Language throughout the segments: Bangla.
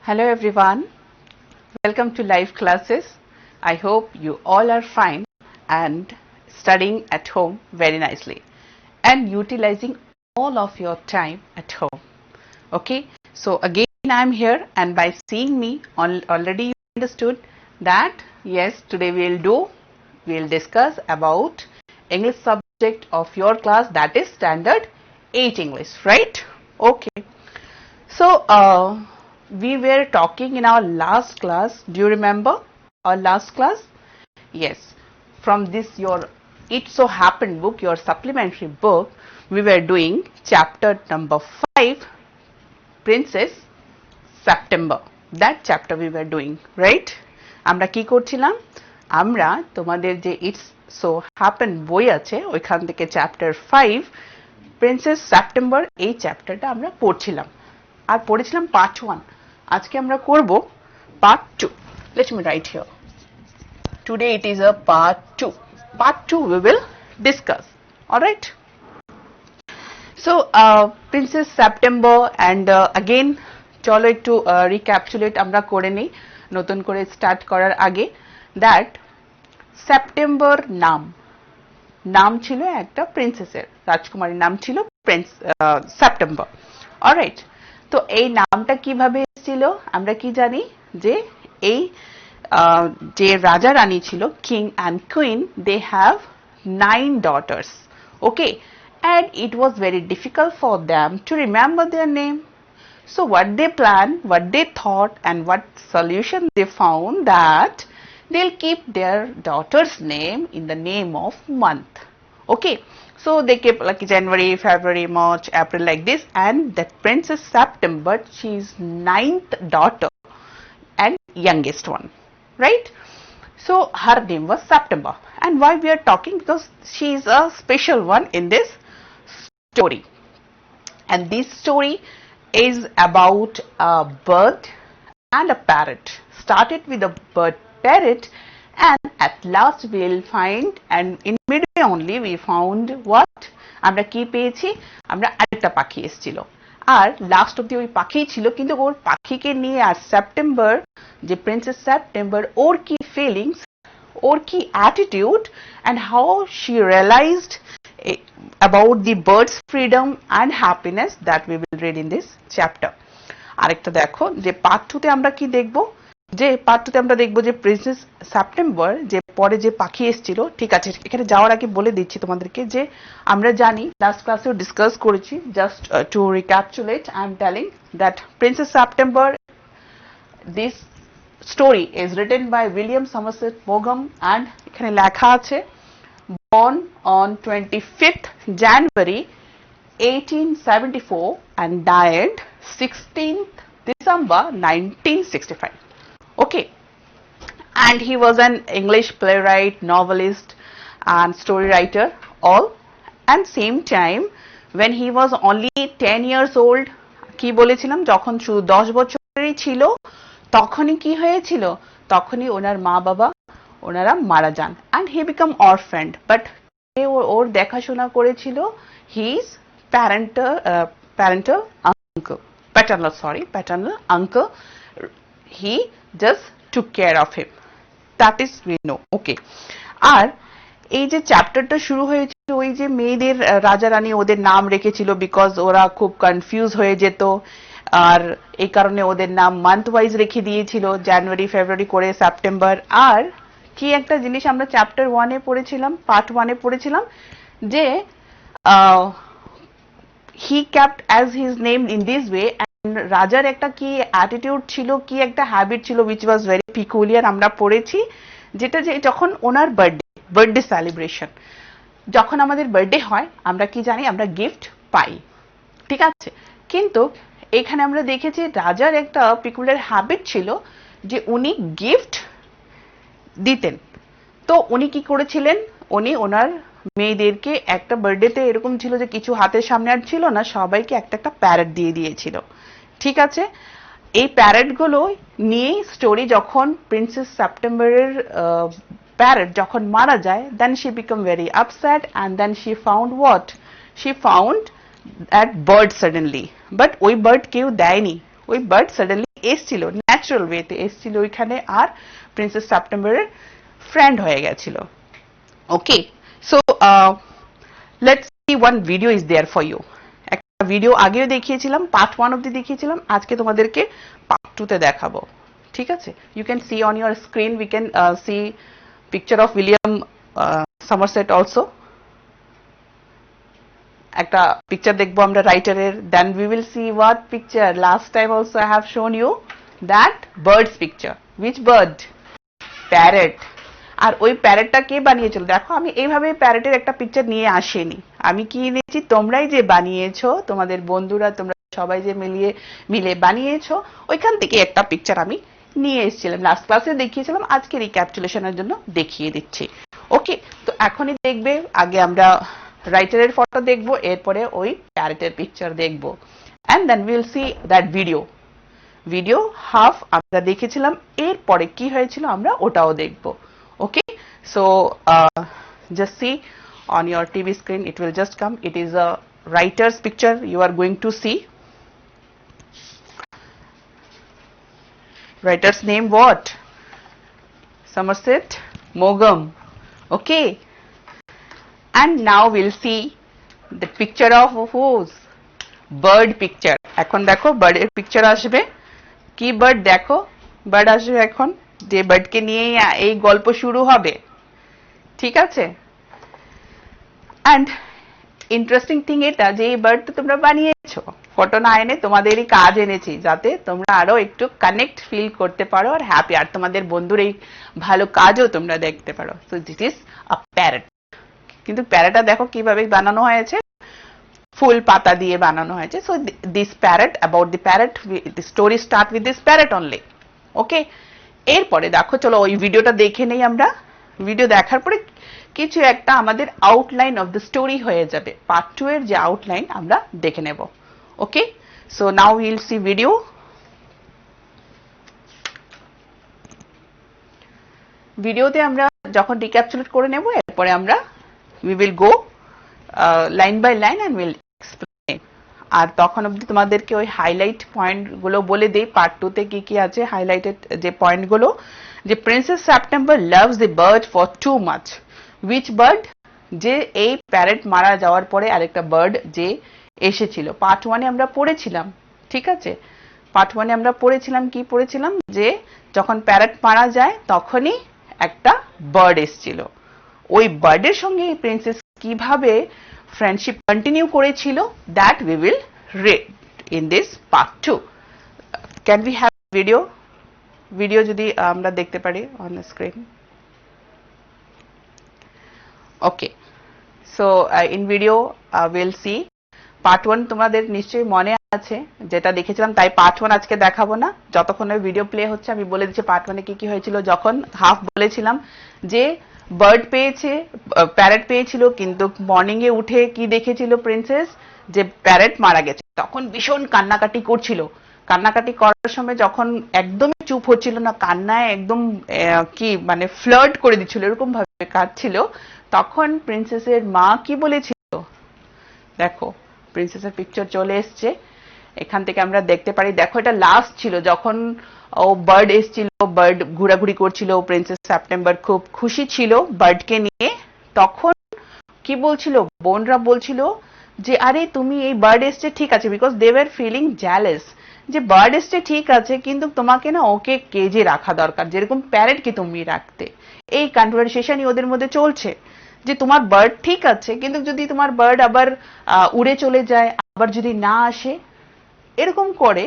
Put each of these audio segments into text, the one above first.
Hello everyone, welcome to live classes. I hope you all are fine and studying at home very nicely and utilizing all of your time at home. Okay, so again I am here, and by seeing me already you understood that yes, today we'll discuss about English subject of your class, that is standard 8 English, right? Okay. So, we were talking in our last class. Do you remember our last class? Yes. From this your It So Happened book, your supplementary book, we were doing chapter number 5, Princess September. That chapter we were doing, right? আমরা কি করছিলাম? আমরা তোমাদের যে It's So Happened বই আছে ওইখান থেকে চ্যাপ্টার 5 প্রিন্সেস সেপ্টেম্বর এই চ্যাপ্টারটা আমরা পড়ছিলাম আর পড়েছিলাম পার্ট 1। আজকে আমরা করব part 2। Let me right here, today it is a part 2। Part 2 we will discuss, all right? So princess september, and again চলো একটু রিক্যাপচুলেট আমরা করে নেই নতুন করে স্টার্ট করার আগে। দ্যাট সেপ্টেম্বর নাম ছিল একটা প্রিন্সেসের, রাজকুমারীর নাম ছিল প্রিন্স সেপ্টেম্বর, অলরাইট? তো এই নামটা কিভাবে এসেছিল আমরা কি জানি, যে এই যে রাজা রানী ছিল, king and queen, they have 9 daughters, okay, and it was very difficult for them to remember their name. So what they planned, what they thought, and what solution they found, that they'll keep their daughter's name in the name of month, okay? So they kept like January, February, March, April, like this, and that Princess September, she is 9th daughter and youngest one, right? So her name was September. And why we are talking, because she is a special one in this story, and this story is about a bird and a parrot. Started with a bird parrot, and at last we will find, and in midway only we found what, আমরা কি পেয়েছি, আমরা আরেকটা পাখি এসেছিল, আর লাস্ট অব্দি ওই পাখি ছিল, কিন্তু ওর পাখিকে নিয়ে আর সেপ্টেম্বর, যে প্রিন্সেস সেপ্টেম্বর, ওর কি ফিলিংস, ওর কি attitude, and how she realized about the bird's freedom and happiness, that we will read in this chapter. আরেকটা দেখো, যে পার্ট 2 তে আমরা কি দেখব, যে পার্ট 2 তে আমরা দেখব যে প্রিন্সেস সেপ্টেম্বর যে পরে যে পাখি এসেছিল। ঠিক আছে, এখানে যাওয়ার আগে বলে দিচ্ছি তোমাদেরকে যে আমরা জানি লাস্ট ক্লাসেও ডিসকাস করেছি, just to recapitulate I am telling that princess September, this story is written by William Somerset মৌঘম, অ্যান্ড এখানে লেখা আছে born on 25th January 1874 and died 16th December 1965. Okay, and he was an English playwright, novelist, and story writer all. And same time, when he was only 10 years old, কি বলেছিলাম, যখন শুধু 10 বছরেরই ছিল, তখনই কি হয়েছিল, তখনই ওনার মা বাবা ওনারা মারা যান, and he become orphaned, but ওর দেখাশোনা করেছিল his paternal uncle. He just took care of him, that is we know, okay? আর এই যে চ্যাপ্টারটা শুরু হয়েছিল, ওই যে মেয়েদের রাজা রানী ওদের নাম রেখেছিল, বিকজ ওরা খুব কনফিউজ হয়ে যেত, আর এই কারণে ওদের নাম মান্থ ওয়াইজ রেখে দিয়েছিল, জানুয়ারি ফেব্রুয়ারি করে সেপ্টেম্বর। আর কি একটা জিনিস আমরা চ্যাপ্টার 1 এ পড়েছিলাম, পার্ট 1 এ পড়েছিলাম, যে he kept as his name in this way, and রাজার একটা কি অ্যাটিটিউড ছিল, কি একটা হ্যাবিট ছিল, which was very peculiar, আমরা পড়েছি, যেটা যে যখন ওনার বার্থডে সেলিব্রেশন, যখন আমাদের বার্থডে হয় আমরা কি জানি, আমরা গিফট পাই, ঠিক আছে? কিন্তু এখানে আমরা দেখেছি রাজার একটা পিকুলার হ্যাবিট ছিল, যে উনি গিফট দিতেন। তো উনি কি করেছিলেন, উনি ওনার মেয়েদেরকে একটা বার্থডেতে এরকম ছিল যে কিছু হাতের সামনে আর ছিল না, সবাইকে একটা একটা প্যারেট দিয়ে দিয়েছিল, ঠিক আছে? এই প্যারেটগুলো নিয়ে স্টোরি, যখন প্রিন্সেস সেপ্টেম্বরের প্যারেট যখন মারা যায়, then she become very upset, and then she found what, she found that bird suddenly, but ওই বার্ড কেউ দেয়নি, ওই বার্ড সাডেনলি এসছিল, ন্যাচারাল ওয়েতে এসছিল ওইখানে, আর প্রিন্সেস সেপ্টেম্বরের ফ্রেন্ড হয়ে গেছিল। Okay, so let's see one video is there for you. একটা ভিডিও আগেও দেখিয়েছিলাম, পার্ট 1 অবধি দেখিয়েছিলাম, আজকে তোমাদেরকে পার্ট 2 তে দেখাবো। ঠিক আছে, you can see on your screen, we can see picture of William Somerset also. একটা পিকচার দেখবো আমরা রাইটারের, then we will see what picture last time also I have shown you that birds picture. Which bird? Parrot. আর ওই প্যারেটটা কে বানিয়েছিল? দেখো আমি এইভাবে প্যারেটের একটা পিকচার নিয়ে আসিনি, আমি কি এনেছি, তোমরাই যে বানিয়েছো, তোমাদের বন্ধুরা তোমরা সবাই যে মিলে বানিয়েছো, ওইখান থেকে একটা পিকচার আমি নিয়ে এসেছিলাম, লাস্ট ক্লাসে দেখিয়েছিলাম, আজকে রিক্যাপচুলেশনের জন্য দেখিয়ে দিচ্ছি। ওকে, তো এখনই দেখবে, আগে আমরা রাইটারের ফটো দেখবো, এরপরে ওই প্যারেটের পিকচার দেখবো, and then will see that video half আমরা দেখেছিলাম, এরপরে কি হয়েছিল আমরা ওটাও দেখবো। Okay, so just see on your TV screen, it will just come, it is a writer's picture you are going to see. Writer's name what? Somerset Maugham. Okay, and now we'll see the picture of whose? Bird picture. এখন দেখো বার্ডের পিকচার আসবে, কি বার্ড? দেখো বার্ড আসবে এখন, যে বার্ডকে নিয়ে এই গল্প শুরু হবে। ঠিক আছে, অ্যান্ড ইন্টারেস্টিং থিং এটা যে এই বার্ড তো তোমরা বানিয়েছো, ফটো না এনে তোমাদেরই কাজ এনেছি, যাতে তোমরা আরো একটু কানেক্ট ফিল করতে পারো আর হ্যাপি, আর তোমাদের বন্ধুর এই ভালো কাজও তোমরা দেখতে পারো। So this is a parrot. কিন্তু প্যারেটটা দেখো কিভাবে বানানো হয়েছে, ফুল পাতা দিয়ে বানানো হয়েছে। So this parrot, about the parrot, the story start with this parrot only. Okay, এরপরে দেখো, চলো ওই ভিডিওটা দেখে নেই আমরা। ভিডিও দেখার পরে কিছু একটা আমাদের আউটলাইন অফ দ্য স্টোরি হয়ে যাবে, পার্ট 2 এর যে আউটলাইন আমরা দেখে নেব। Okay, so now will see video. ভিডিওতে আমরা যখন রিক্যাপচুলেট করে নেব, এরপরে আমরা we will go line by line and will explain. আর তখন অবধি তোমাদেরকে ওই হাইলাইট পয়েন্ট গুলো বলে দেই, পার্ট 2 তে কি কি আছে হাইলাইটেড যে পয়েন্ট গুলো, যে princess September loves the bird for too much. Which bird? যে এই প্যারেট মারা যাওয়ার পরে আরেকটা বার্ড যে এসেছিল, পার্ট 1 এ আমরা পড়েছিলাম। ঠিক আছে, পার্ট 1 এ আমরা পড়েছিলাম, কি পড়েছিলাম, যে যখন প্যারেট মারা যায় তখনই একটা বার্ড এসেছিল, ওই বার্ডের সঙ্গে প্রিন্সেস কিভাবে ফ্রেন্ডশিপ কন্টিনিউ করেছিল, that we will read in this part 2। Can we have video যদি আমরা দেখতে পারি on the screen. Okay, so in video will see part 1। তোমাদের নিশ্চয়ই মনে আছে যেটা দেখেছিলাম, তাই পার্ট 1 আজকে দেখাবো না, যতক্ষণ ভিডিও প্লে হচ্ছে আমি বলে দিচ্ছি পার্ট 1 এ কি কি হয়েছিল। যখন হাফ বলেছিলাম যে বার্ড পেয়েছে, প্যারেট পেয়েছিল, কিন্তু মর্নিং এ উঠে কি দেখেছিল প্রিন্সেস, যে প্যারেট মারা গেছে, তখন ভীষণ কান্নাকাটি করছিল। কান্নাকাটি করার সময় যখন একদমই চুপ হচ্ছিল না, কান্নায় একদম কি মানে ফ্লার্ট করে দিচ্ছিল, এরকম ভাবে কাঁদছিল, তখন প্রিন্সেসের মা কি বলেছিল, দেখো প্রিন্সেসের পিকচার চলে এসছে, এখান থেকে আমরা দেখতে পারি। দেখো এটা লাস্ট ছিল যখন ও বার্ড এসেছিল, বার্ড ঘোরাঘুরি করছিল, প্রিন্সেস সেপ্টেম্বর খুব খুশি ছিল বার্ডকে নিয়ে। তখন কি বলছিল, বোনরা বলছিল যে আরে তুমি এই বার্ড এসছে ঠিক আছে, বিকজ দে ওয়ার ফিলিং জ্যালেস, যে বার্ড এসছে ঠিক আছে কিন্তু তোমাকে না ওকে কেজে রাখা দরকার, যেরকম প্যারেটকে তুমি রাখতে। এই কনভারসেশনই ওদের মধ্যে চলছে, যে তোমার বার্ড ঠিক আছে কিন্তু যদি তোমার বার্ড আবার উড়ে চলে যায়, আবার যদি না আসে, এরকম করে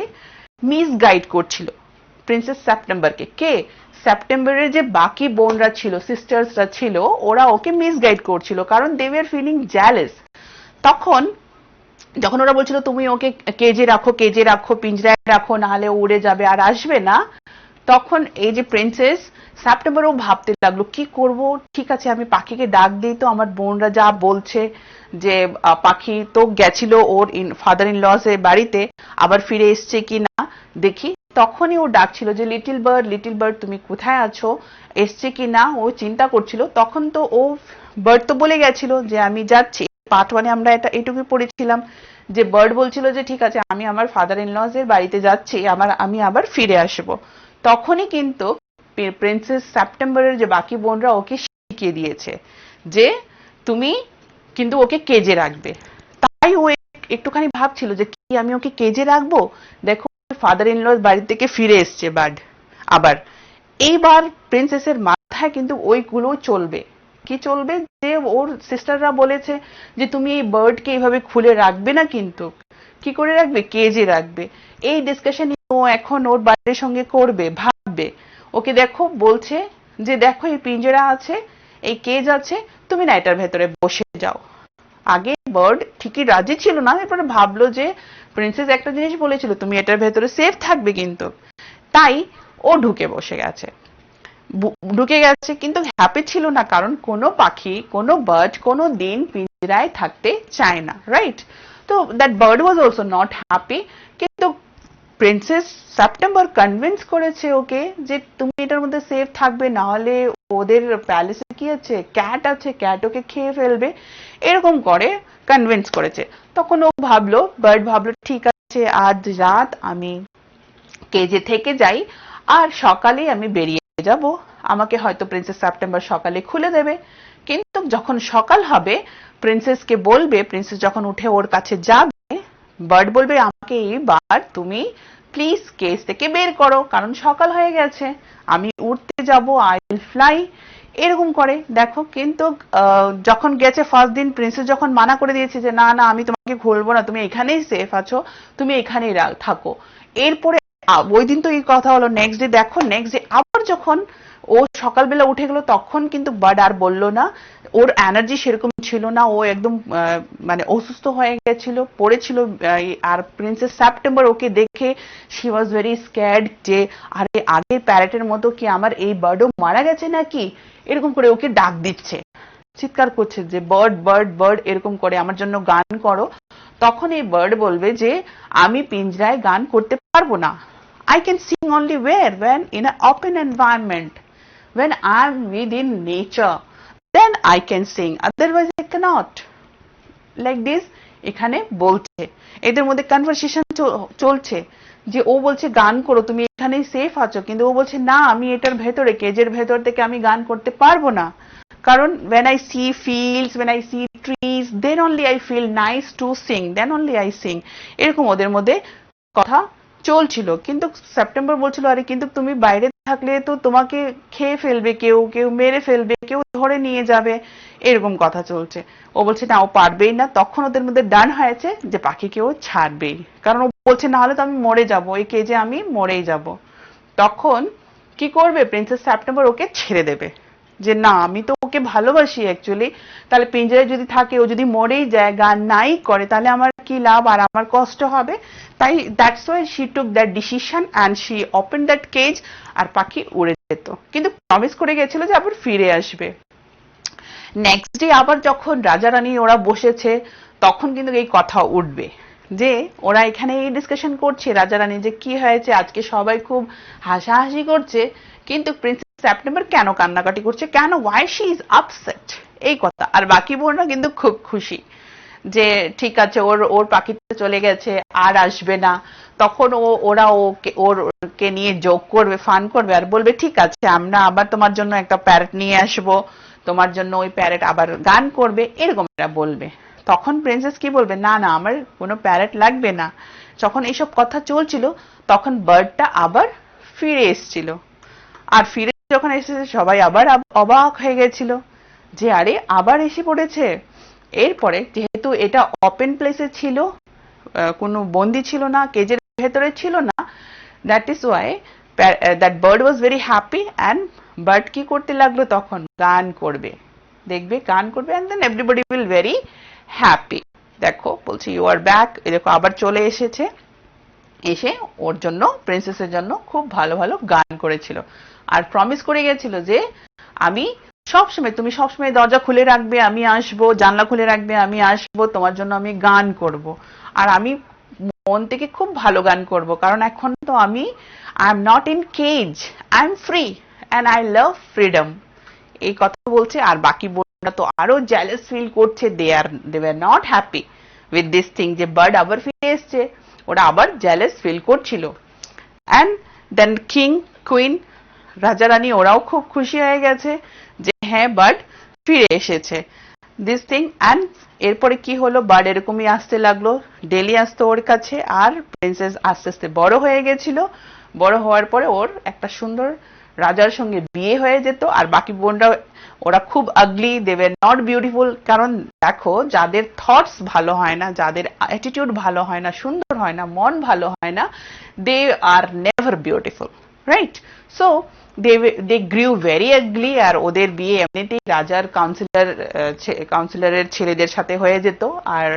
মিসগাইড করছিল প্রিন্সেস সেপ্টেম্বরকে। কে? সেপ্টেম্বরের যে বাকি বোনরা ছিল, সিস্টার্সরা ছিল, ওরা ওকে মিসগাইড করছিল, কারণ দে ওয়ার ফিলিং জ্যালেস। তখন যখন ওরা বলছিল তুমি ওকে কেজে রাখো, পিঞ্জরায় রাখো, নাহলে উড়ে যাবে আর আসবে না, তখন এই যে প্রিন্সেস সেপ্টেম্বরও ভাবতে লাগলো কি করব, ঠিক আছে আমি পাখিকে ডাক দিই, তো আমার বোনরা যা বলছে যে পাখি তো গেছিল ওর ফাদার ইন লস এর বাড়িতে, আবার ফিরে এসছে কি না দেখি। তখনই ও ডাকছিল যে লিটল বার্ড তুমি কোথায় আছো, এসছে কি না, ও চিন্তা করছিল। তখন তো ও বার্ড তো বলে গেছিল যে আমি যাচ্ছি, পার্ট 1 এ আমরা এটুকুই পড়েছিলাম যে বার্ড বলছিল যে ঠিক আছে আমি আমার ফাদার ইন লজ এর বাড়িতে যাচ্ছি, আমি আবার ফিরে আসব। তখনই কিন্তু প্রিন্সেস সেপ্টেম্বরের যে বাকি বোনরা ওকে শিখিয়ে দিয়েছে যে তুমি কিন্তু ওকে কেজে রাখবে। তাই ও একটুখানি ভাবছিল যে কি আমি ওকে কেজে রাখবো। দেখো ফাদার ইন লজ বাড়ি থেকে ফিরে এসছে বার্ড আবার। এইবার প্রিন্সেসের মাথায় কিন্তু ওইগুলো চলবে। কি চলবে? যে ওর সিস্টাররা বলেছে যে তুমি এই বার্ডকে এইভাবে খুলে রাখবে না, কিন্তু কি করে রাখবে? কেজে রাখবে। এই ডিসকাশন ও এখন ওর বাড়ির সঙ্গে করবে, ভাববে। ওকে দেখো বলছে যে দেখো এই পিঞ্জরা আছে, এই কেজ আছে, তুমি না এটার ভেতরে বসে যাও। আগে বার্ড ঠিকই রাজি ছিল না, এরপরে ভাবলো যে প্রিন্সেস একটা জিনিস বলেছিল তুমি এটার ভেতরে সেফ থাকবে, কিন্তু তাই ও ঢুকে বসে গেছে। ঢুকে গেছে কিন্তু হ্যাপি ছিল না, কারণ কোনো পাখি কোনো বার্ড কোনো দিন পিঞ্জরায় থাকতে চায় না, রাইট? তো that bird was also not happy. কিন্তু প্রিন্সেস সেপ্টেম্বর কনভিন্স করেছে ওকে যে তুমি এটার মধ্যে সেফ থাকবে, না হলে ওদের প্যালেসে কি আছে, ক্যাট আছে, ক্যাট ওকে খেয়ে ফেলবে, এরকম করে কনভিন্স করেছে। তখন ও ভাবলো, বার্ড ভাবলো ঠিক আছে আজ রাত আমি কেজে থেকে যাই, আর সকালে আমি বেরিয়ে যাব। আমাকে হয়তো প্রিন্সেস সেপ্টেম্বর সকালে খুলে দেবে। কিন্তু যখন সকাল হবে প্রিন্সেসকে বলবে, প্রিন্সেস যখন উঠে ওর কাছে যাবে, বার্ড বলবে আমাকে এইবার তুমি প্লিজ কেজ থেকে বের করো, কারণ সকাল হয়ে গেছে, আমি উঠতে যাব, আই উইল ফ্লাই, এরকম করে। দেখো কিন্তু যখন গেছে ফার্স্ট দিন প্রিন্সেস যখন মানা করে দিয়েছে যে না না আমি তোমাকে খুলবো না, তুমি এখানেই সেফ আছো, তুমি এখানেই থাকো। এরপরে ওই দিন তো এই কথা হলো। নেক্সট ডে দেখো, নেক্সট ডে আবার যখন ও সকালবেলা উঠে গেল তখন কিন্তু বার্ড আর বললো না, ওর এনার্জি সেরকম ছিল না, ও একদম মানে অসুস্থ হয়ে গেছিল, পড়েছিল। আর প্রিন্সেস সেপ্টেম্বর ওকে দেখে শি ওয়াজ ভেরি স্ক্যার্ড যে আরে আগের প্যারেটের মতো কি আমার এই বার্ডও মারা গেছে নাকি, এরকম করে ওকে ডাক দিচ্ছে, চিৎকার করছে যে বার্ড বার্ড বার্ড, এরকম করে আমার জন্য গান করো। তখন এই বার্ড বলবে যে আমি পিঞ্জরায় গান করতে পারবো না। I can sing only where? When in an open environment. When I am within nature, then I can sing. Otherwise I cannot. Like this, এখানে বলছে। এদের মধ্যে কনভারসেশন চলছে যে ও বলছে গান করো, তুমি এখানেই সেফ আছো, কিন্তু ও বলছে না আমি এটার ভেতরে, কেজের ভেতর থেকে আমি গান করতে পারবো না। কারণ when I see fields, when I see trees, then only I feel nice to sing, then only I sing. এরকম ওদের মধ্যে কথা চলছিল। কিন্তু সেপ্টেম্বর বলছিল আরে কিন্তু তুমি বাইরে থাকলে তো তোমাকে খেয়ে ফেলবে, কেউ কেউ মেরে ফেলবে, কেউ ধরে নিয়ে যাবে, এরকম কথা চলছে। ও বলছে না ও পারবেই না। তখন ওদের মধ্যে ডান হয়েছে যে পাখিকে ও ছাড়বেই, কারণ ও বলছে না হলে তো আমি মরে যাবো, এই কেজে আমি মরেই যাব। তখন কি করবে প্রিন্সেস সেপ্টেম্বর? ওকে ছেড়ে দেবে যে না আমি তো ওকে ভালোবাসি অ্যাকচুয়ালি, তাহলে পিঞ্জরায় যদি থাকে, ও যদি মরেই যায়, গান নাই করে, তাহলে আমার কি লাভ, আর আমার কষ্ট হবে। তাই that's why she took that decision and she open that cage, আর পাখি উড়ে যেত, কিন্তু প্রমিস করে গেছিল যে আবার ফিরে আসবে। নেক্সট ডে আবার যখন রাজা রানী ওরা বসেছে তখন কিন্তু এই কথা উঠবে যে ওরা এখানে এই ডিসকাশন করছে রাজা রানী যে কি হয়েছে, আজকে সবাই খুব হাসাহাসি করছে, কিন্তু প্রিন্সেস সেপ্টেম্বর কেন কান্নাকাটি করছে, কেন, ওয়াই শি ইজ আপসেট, এই কথা। আর বাকি বোনরা কিন্তু খুব খুশি যে ঠিক আছে ওর ওর পাখিতে চলে গেছে, আর আসবে না। তখন ওরা ওকে নিয়ে জোক করবে, ফান করবে, আর বলবে ঠিক আছে আমরা আবার তোমার জন্য একটা প্যারেট নিয়ে আসবো, তোমার জন্য ওই প্যারেট আবার গান করবে, এরকম এরা বলবে। তখন প্রিন্সেস কি বলবে, না না আমার কোনো প্যারেট লাগবে না। যখন এইসব কথা চলছিল তখন বার্ডটা আবার ফিরে এসেছিল, আর ফিরে যখন এসেছে সবাই আবার অবাক হয়ে গেছিল যে আরে আবার এসে পড়েছে। এরপরে যেহেতু এটা ওপেন প্লেসে ছিল, কোনো বন্দি ছিল না, কেজের ভেতরে ছিল না, that is why that bird was very happy. And bird কি করতে লাগলো, তখন গান করবে, দেখবে গান করবে, and then everybody will very happy. দেখো বলছি ইউ আর ব্যাক, দেখো আবার চলে এসেছে, এসে ওর জন্য, প্রিন্সেসের জন্য খুব ভালো ভালো গান করেছিল, আর প্রমিস করে গেছিল যে আমি সবসময়, তুমি সবসময় দরজা খুলে রাখবে, আমি আসবো, জানলা খুলে রাখবে, আমি আসবো, তোমার জন্য আমি গান করব, আর আমি মন থেকে খুব ভালো গান করব, কারণ এখন তো আমি I am not in cage, I am free and I love freedom, এই কথা বলছে। আর বাকি বোনরা তো আরো জেলাস ফিল করছে, they were not happy with this thing যে বার্ড আবার ফিরে এসছে, ওরা আবার জেলাস ফিল করছিল। অ্যান্ড দেন কিং কুইন রাজা রানী ওরাও খুব খুশি হয়ে গেছে যে হ্যাঁ বার্ড ফিরে এসেছে দিস থিং। অ্যান্ড এরপরে কি হলো, বার্ড এরকমই আসতে লাগলো, ডেলি আসতো ওর কাছে, আর প্রিন্সেস আস্তে আস্তে বড় হয়ে গেছিল। বড় হওয়ার পরে ওর একটা সুন্দর রাজার সঙ্গে বিয়ে হয়ে যেত। আর বাকি বোনরা ওরা খুব আগলি, দে ওয়্যার নট বিউটিফুল। কারণ দেখো, যাদের থটস ভালো হয় না, যাদের অ্যাটিটিউড ভালো হয় না, সুন্দর হয় না, মন ভালো হয় না, they are never beautiful, right? So they grew very ugly. আর ওদের বিয়ে এমনিতেই রাজার কাউন্সিলরের ছেলেদের সাথে হয়ে যেত, আর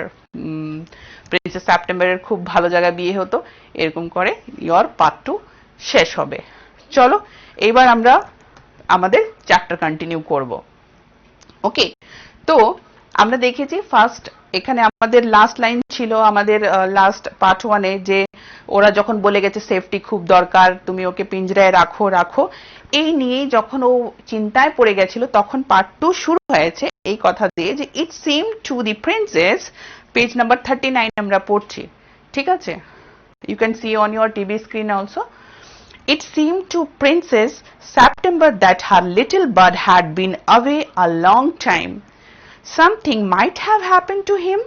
প্রিন্সেস সেপ্টেম্বরের খুব ভালো জায়গায় বিয়ে হতো। এরকম করে ইয়োর পার্ট 2 শেষ হবে। চলো এইবার আমরা আমাদের চ্যাপ্টার কন্টিনিউ করব। ওকে, তো আমরা দেখেছি ফার্স্ট এখানে আমাদের লাস্ট লাইন ছিল আমাদের লাস্ট পার্ট 1-এ যে ওরা যখন বলে গেছে সেফটি খুব দরকার, তুমি ওকে পিঞ্জরায় রাখো রাখো, এই নিয়ে যখন ও চিন্তায় পড়ে গেছিল তখন পার্ট 2 শুরু হয়েছে এই কথা দিয়ে যে it seem to the princess, page number 39 আমরা পড়ছি, ঠিক আছে? You can see on your TV screen also. It seemed to Princess September that her little bird had been away a long time. Something might have happened to him.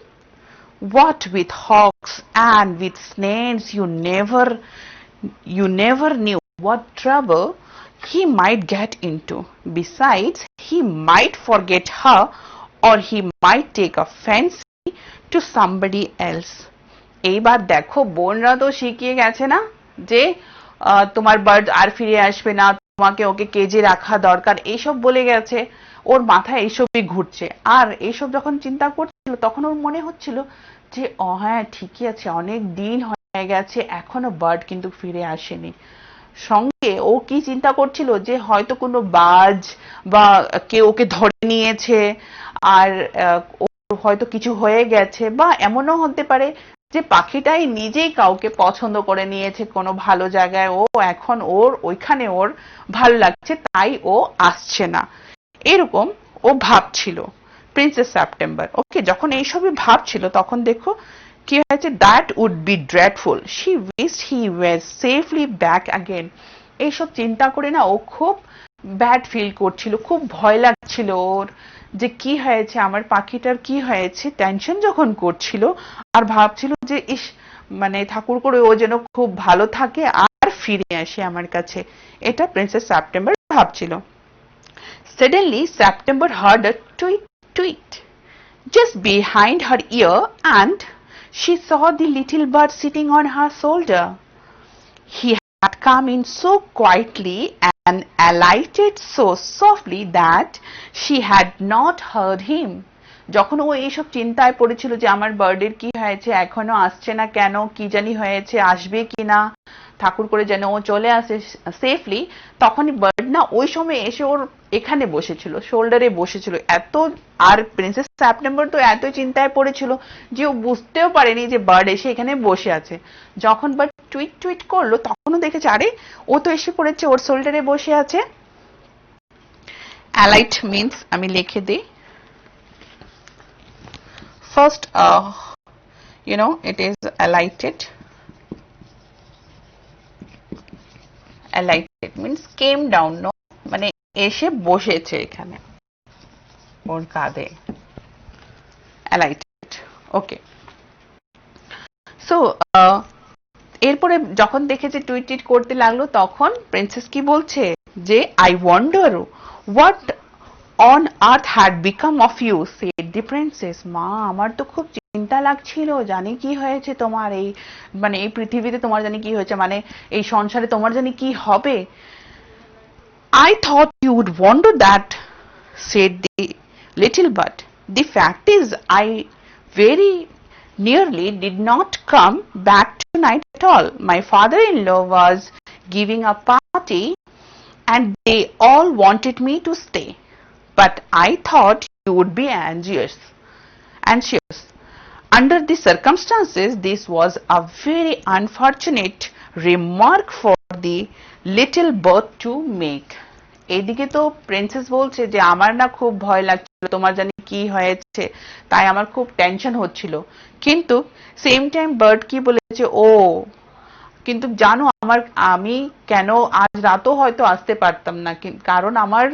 What with hawks and with snails, you never knew what trouble he might get into. Besides, he might forget her, or he might take a fancy to somebody else. এইবার দেখো, বোনরা তো শিখিয়ে গেছে না যে তোমার বার্ড আর ফিরে আসবে না, তোমাকে ওকে কেজে রাখা দরকার, এইসব বলে গেছে। ওর মাথায় এইসবই ঘুরছে। আর এইসব যখন চিন্তা করছিল তখন ওর মনে হচ্ছিল যে হ্যাঁ ঠিকই আছে, অনেক দিন হয়ে গেছে, এখনো বার্ড কিন্তু ফিরে আসেনি। সঙ্গে ও কি চিন্তা করছিল যে হয়তো কোনো বাজ বা কেউ ওকে ধরে নিয়েছে, আর হয়তো কিছু হয়ে গেছে, বা এমনও হতে পারে যে পাখিটাই নিজেই কাউকে পছন্দ করে নিয়েছে কোনো ভালো জায়গায়, ও এখন ওইখানে ওর ভালো লাগছে, তাই ও আসছে না, এরকম ও ভাবছিল প্রিন্সেস সেপ্টেম্বর। ওকে, যখন এইসবই ভাবছিল তখন দেখো কি হয়েছে, that would be dreadful, she wished he was safely back again. এইসব চিন্তা করে না ও খুব ব্যাড ফিল করছিল, খুব ভয় লাগছিল ওর যে কি হয়েছে, আমার পাখিটার কি হয়েছে, টেনশন যখন করছিল আর ভাবছিল যে ইস, মানে ঠাকুর করে ও যেন খুব ভালো থাকে আর ফিরে আসে আমার কাছে, এটা প্রিন্সেস সেপ্টেম্বর ভাবছিল। Suddenly September heard a tweet tweet just behind her ear, and she saw the little bird sitting on her shoulder. He had come in so quietly and alighted so softly that she had not heard him. যখন ও এইসব চিন্তায় পড়েছিল যে আমার বার্ডের কি হয়েছে, এখনো আসছে না কেন, কি জানি হয়েছে, আসবে কি না, ঠাকুর করে যেন ও চলে আসে সেফলি, তখনই বার্ড না ওই সময় এসে ওর এখানে বসেছিল, শোল্ডারে বসেছিল। এত, আর প্রিন্সেস সেপ্টেম্বর তো এত চিন্তায় পড়েছিল যে ও বুঝতেও পারেনি যে বার্ড এসে এখানে বসে আছে। যখন বার্ড টুইট টুইট করলো তখনও দেখেছে আরে ও তো এসে পড়েছে, ওর শোল্ডারে বসে আছে। অ্যালাইট মিন্স আমি লিখে দিই, first it is alighted means came down, no, মানে এসে বসেছে এখানে ওর কাঁধে, alighted. ওকে, সো এরপরে যখন দেখেছে টুইট টিট করতে লাগলো তখন প্রিন্সেস কি বলছে যে I wonder what on earth had become of you, said the princess. মা, আমার তো খুব চিন্তা লাগছিল, জানি কি হয়েছে তোমার, এই মানে এই পৃথিবীতে তোমার জানি কি হয়েছে, মানে এই সংসারে তোমার জানি কি হবে। I thought you would wonder that, said the little bird. The fact is, I very nearly did not come back tonight at all. My father-in-law was giving a party and they all wanted me to stay. But I thought you would be anxious. Under the circumstances, this was a very unfortunate remark for the little bird to make. এদিকে তো প্রিন্সেস বলছে যে আমার না খুব ভয় লাগছিল, তোমার জানি কি হয়েছে, তাই আমার খুব টেনশন হচ্ছিল। কিন্তু সেম টাইম বার্ড কি বলেছে, ও কিন্তু জানো আমি কেন আজ রাতও হয়তো আসতে পারতাম না, কারণ আমার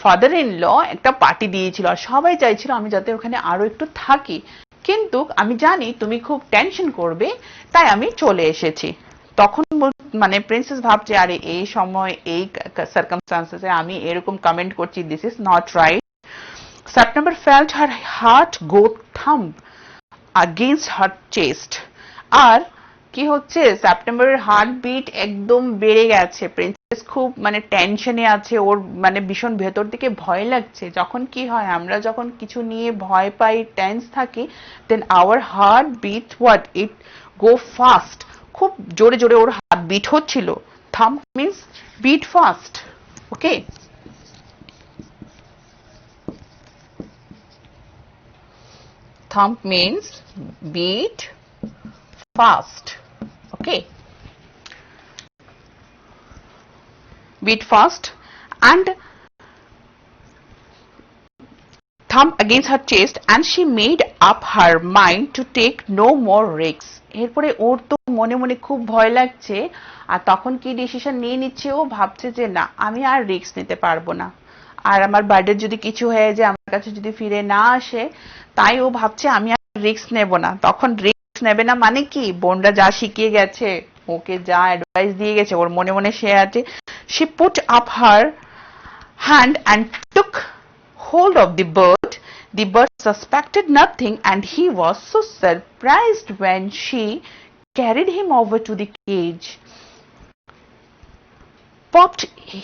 ফাদার ইন ল একটা পার্টি দিয়েছিল আর সবাই চাইছিল আমি যাতে ওখানে আরো একটু থাকি, কিন্তু আমি জানি তুমি খুব টেনশন করবে, তাই আমি চলে এসেছি। তখন মানে প্রিন্সেস ভাবছে, আরে এই সময় এই সার্কামস্টান্সেসে আমি এরকম কমেন্ট করছি, this is not right. September felt her heart go thumb against her chest। আর কি হচ্ছে, সেপ্টেম্বরের হার্ট বিট একদম বেড়ে গেছে, প্রিন্সেস খুব মানে টেনশনে আছে, ওর মানে ভীষণ ভেতর দিকে ভয় লাগছে। যখন কি হয়, আমরা যখন কিছু নিয়ে ভয় পাই, টেন্স থাকি, then our heart beat what it go fast, খুব জোরে জোরে ওর হার্ট বিট হচ্ছিল। Thump means beat fast, okay. Thump means beat fast, okay, beat fast and thump against her chest, and she made up her mind to take no more risks। এরপরে ওর তো মনে মনে খুব ভয় লাগছে, আর তখন কি ডিসিশন নিয়ে নিচ্ছে, ও ভাবছে যে না, আমি আর রিস্ক নিতে পারবো না, আর আমার বার্থডে যদি কিছু হয়ে যায়, আমার কাছে যদি ফিরে না আসে, তাই ও ভাবছে আমি আর রিস্ক নেব না। তখন রিস্ক নেবে না মানে কি, বোনরা যা শিখিয়ে গেছে, ওকে যা অ্যাডভাইস দিয়ে গেছে, ওর মনে মনে সে আছে। she put up her hand and took hold of the bird। The bird suspected nothing, and he was so surprised when she carried him over to the cage, popped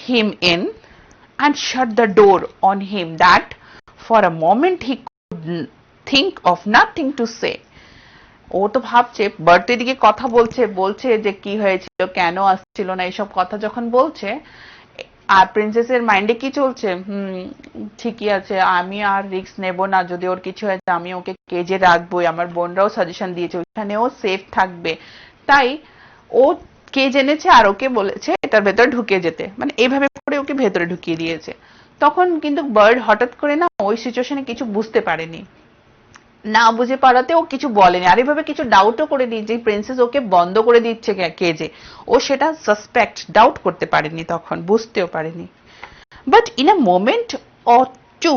him in, and shut the door on him that for a moment he could think of nothing to say। ও তো ভাবছে, বার্থডে দিকে কথা বলছে, বলছে যে কি হয়েছিল, কেন আসছিল না, এইসব কথা যখন বলছে, আর প্রিন্সেসের মাইন্ডে কি চলছে, ঠিকই আছে, আমি আর রিস্ক নেব না, যদি ওর কিছু হয়েছে আমি ওকে কেজে রাখবোই, আমার বোনরাও সাজেশন দিয়েছে ওখানেও সেফ থাকবে, তাই ও কেজ এনেছে আর ওকে বলেছে এটার ভেতরে ঢুকে যেতে, মানে এইভাবে করে ওকে ভেতরে ঢুকিয়ে দিয়েছে। তখন কিন্তু বার্ড হঠাৎ করে না ওই সিচুয়েশনে কিছু বুঝতে পারেনি, না বুঝে পারাতে ও কিছু বলেনি, আর এভাবে কিছু ডাউটও করে দিই যে প্রিন্সেস ওকে বন্ধ করে দিচ্ছে কেজে, ও সেটা সাসপেক্ট ডাউট করতে পারেনি, তখন বুঝতেও পারেনি। But in a moment or two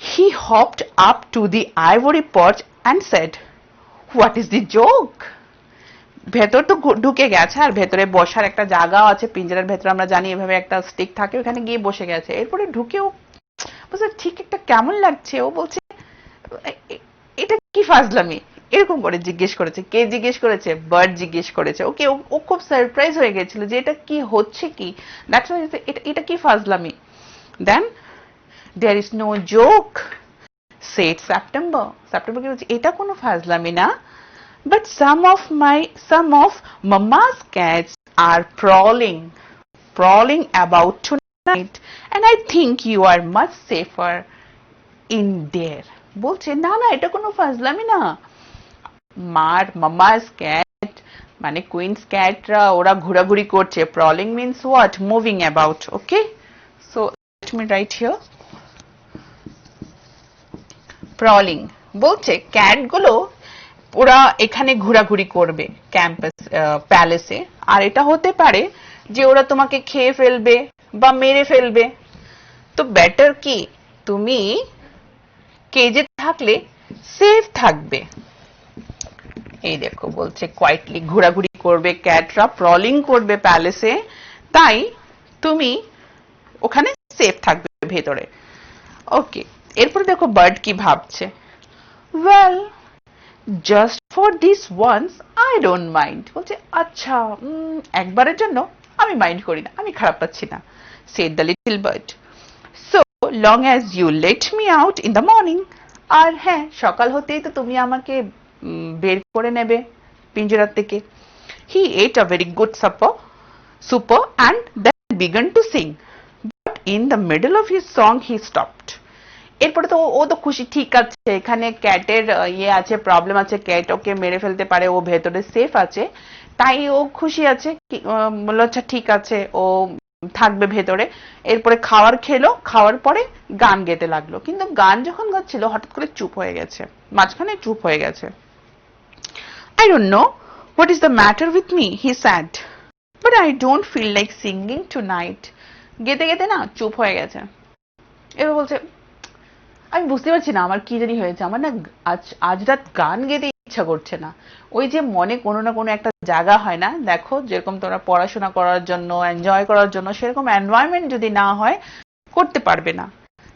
he hopped up to the ivory porch and said, what is the joke. ভেতর তো ঢুকে গেছে, আর ভেতরে বসার একটা জায়গাও আছে, পিঞ্জরার ভেতরে আমরা জানি এভাবে একটা স্টিক থাকে, ওখানে গিয়ে বসে গেছে। এরপরে ঢুকেও বলছে ঠিক একটা কেমন লাগছে, ও বলছে এটা কি ফাজলামি, এরকম করে জিজ্ঞেস করেছে। কে জিজ্ঞেস করেছে? বার্ড জিজ্ঞেস করেছে ওকে। ও খুব সারপ্রাইজ হয়ে গেছিল যে এটা কি হচ্ছে, কি দ্যাটস ওয়াই এটা কি ফাজলামি। Then there is no joke said September. September কি বলছে, এটা কোনো ফাজলামি না, but some of mama's cats are prowling about tonight, and I think you are much safer in there। বলছে না না, এটা কোনো ফাজলামি না, মামা's cat মানে কুইন্স ক্যাটরা ওরা ঘোরাঘুরি করছে। prowling means what? moving about, okay, so let me write here prowling। বলছে ক্যাট গুলো ওরা এখানে ঘোরাঘুরি করবে ক্যাম্পাস প্যালেসে, আর এটা হতে পারে যে ওরা তোমাকে খেয়ে ফেলবে বা মেরে ফেলবে, তো বেটার কি তুমি কেজে থাকলে সেফ থাকবে। এই দেখো বলছে কোয়াইটলি ঘোরাঘুরি করবে ক্যাটরা, প্রলিং করবে প্যালেসে, তাই তুমি ওখানে সেফ থাকবে ভেতরে, ওকে। এরপর দেখো বার্ড কি ভাবছে, well just for this once I don't mind। বলছে আচ্ছা একবারের জন্য আমি মাইন্ড করি না, আমি খারাপ পাচ্ছি না, said the little bird, so long as you let me out in the morning। আর হ্যাঁ, সকাল হতেই তো তুমি আমাকে বের করে নেবে পিঞ্জরা থেকে। he ate a very good supper and then began to sing, but in the middle of his song he stopped। এরপরে তো ও তো খুশি, ঠিক আছে এখানে ক্যাটের ইয়ে আছে, প্রবলেম আছে, ক্যাট ওকে মেরে ফেলতে পারে, ও ভেতরে সেফ আছে, তাই ও খুশি আছে। বললো আচ্ছা ঠিক আছে, ও থাকবে ভেতরে। এরপরে খেলো, খাওয়ার পরে গান গেতে লাগলো, কিন্তু গান যখন গাচ্ছিল হঠাৎ করে চুপ হয়ে গেছে, মাঝখানে চুপ হয়ে গেছে। I don't know what is the matter with me, he said, but I don't feel like singing tonight. গেতে গেতে না চুপ হয়ে গেছে। এবার বলছে আমি বুঝতে পারছি না আমার কি জানি হয়েছে, আমার না আজ রাত গান গেতে ইচ্ছা করছে না। ওই যে মনে কোনো না কোনো একটা জায়গা হয় না, দেখো যেরকম তোমরা পড়াশোনা করার জন্য, এনজয় করার জন্য সেরকম এনভায়রনমেন্ট যদি না হয় করতে পারবে না।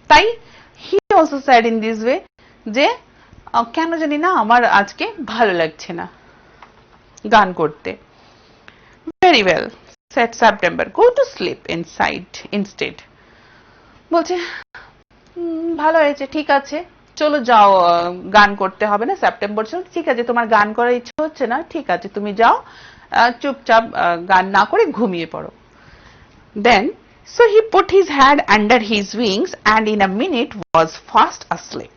তাই he also sad in this way যে কেন জানি না আমার আজকে ভালো লাগছে না গান করতে। Very well said September, go to sleep instead. বলছে ভালো হয়েছে, ঠিক আছে, চলো যাও, গান করতে হবে না। সেপ্টেম্বর চল, ঠিক আছে, তোমার গান করার ইচ্ছে হচ্ছে না, ঠিক আছে, তুমি যাও, চুপচাপ গান না করে ঘুমিয়ে পড়ো। দেন so he put his head under his wings and in a minute was fast asleep.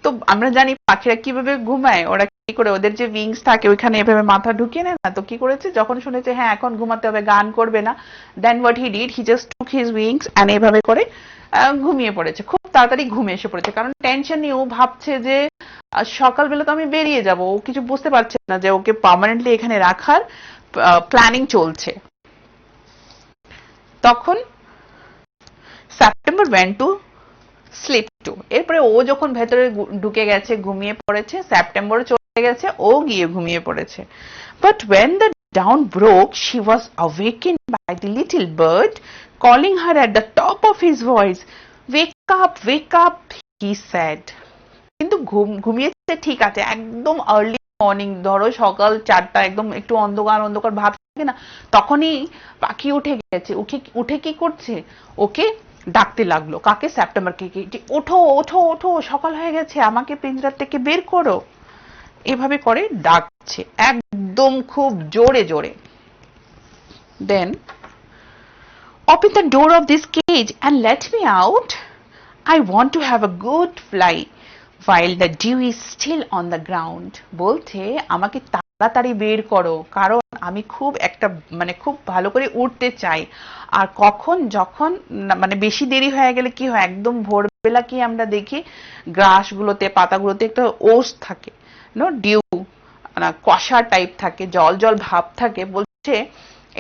তো আমরা জানি পাখিরা কিভাবে ঘুমায়, ওরা কি করে, ওদের যে উইংস থাকে ওইখানে এভাবে মাথা ঢুকিয়ে নেয় না, তো কি করেছে যখন শুনেছে হ্যাঁ এখন ঘুমাতে হবে, গান করবে না, then what he did, he just took his wings and এভাবে করে ঘুমিয়ে পড়েছে। খুব তাড়াতাড়ি ঘুমে এসে পড়েছে, কারণ টেনশন নিয়ে ও ভাবছে যে সকালবেলা তো আমি বেরিয়ে যাব, ও কিছু বুঝতে পারছে না যে ওকে পার্মানেন্টলি এখানে রাখার প্ল্যানিং চলছে। তখন September went to sleep too. এরপরে ও যখন ভেতরে ঢুকে গেছে, ঘুমিয়ে পড়েছে, সেপ্টেম্বর চলে গেছে, ও গিয়ে ঘুমিয়ে পড়েছে। But when the dawn broke, she was awakened by the little bird calling her at the top of his voice. Wake up, he said. কিন্তু ঘুমিয়েছে ঠিক আছে, একদম আর্লি মর্নিং, ধরো সকাল 4টা, একদম একটু অন্ধকার অন্ধকার ভাব থাকে না, তখনই পাখি উঠে গেছে। উঠে কি করছে, ওকে ডাকতে লাগলো। কাকে? সেপ্টেম্বরকে। ওঠো ওঠো ওঠো, সকাল হয়ে গেছে, আমাকে পিঞ্জরা থেকে বের করো, এভাবে করে ডাকছে একদম খুব জোরে জোরে। দেন open the door of this cage and let me out. I want to have a good fly while the dew is still on the ground. বলছে আমাকে তাড়াতাড়ি বের করো, কারণ আমি খুব একটা খুব ভালো করে উঠতে চাই। আর কখন, যখন মানে বেশি দেরি হয়ে গেলে কি হয়, একদম ভোরবেলা কি আমরা দেখি গ্রাসগুলোতে, পাতাগুলোতে একটা ওস থাকে, ডিউ কষা টাইপ থাকে, জল জল ভাব থাকে। বলছে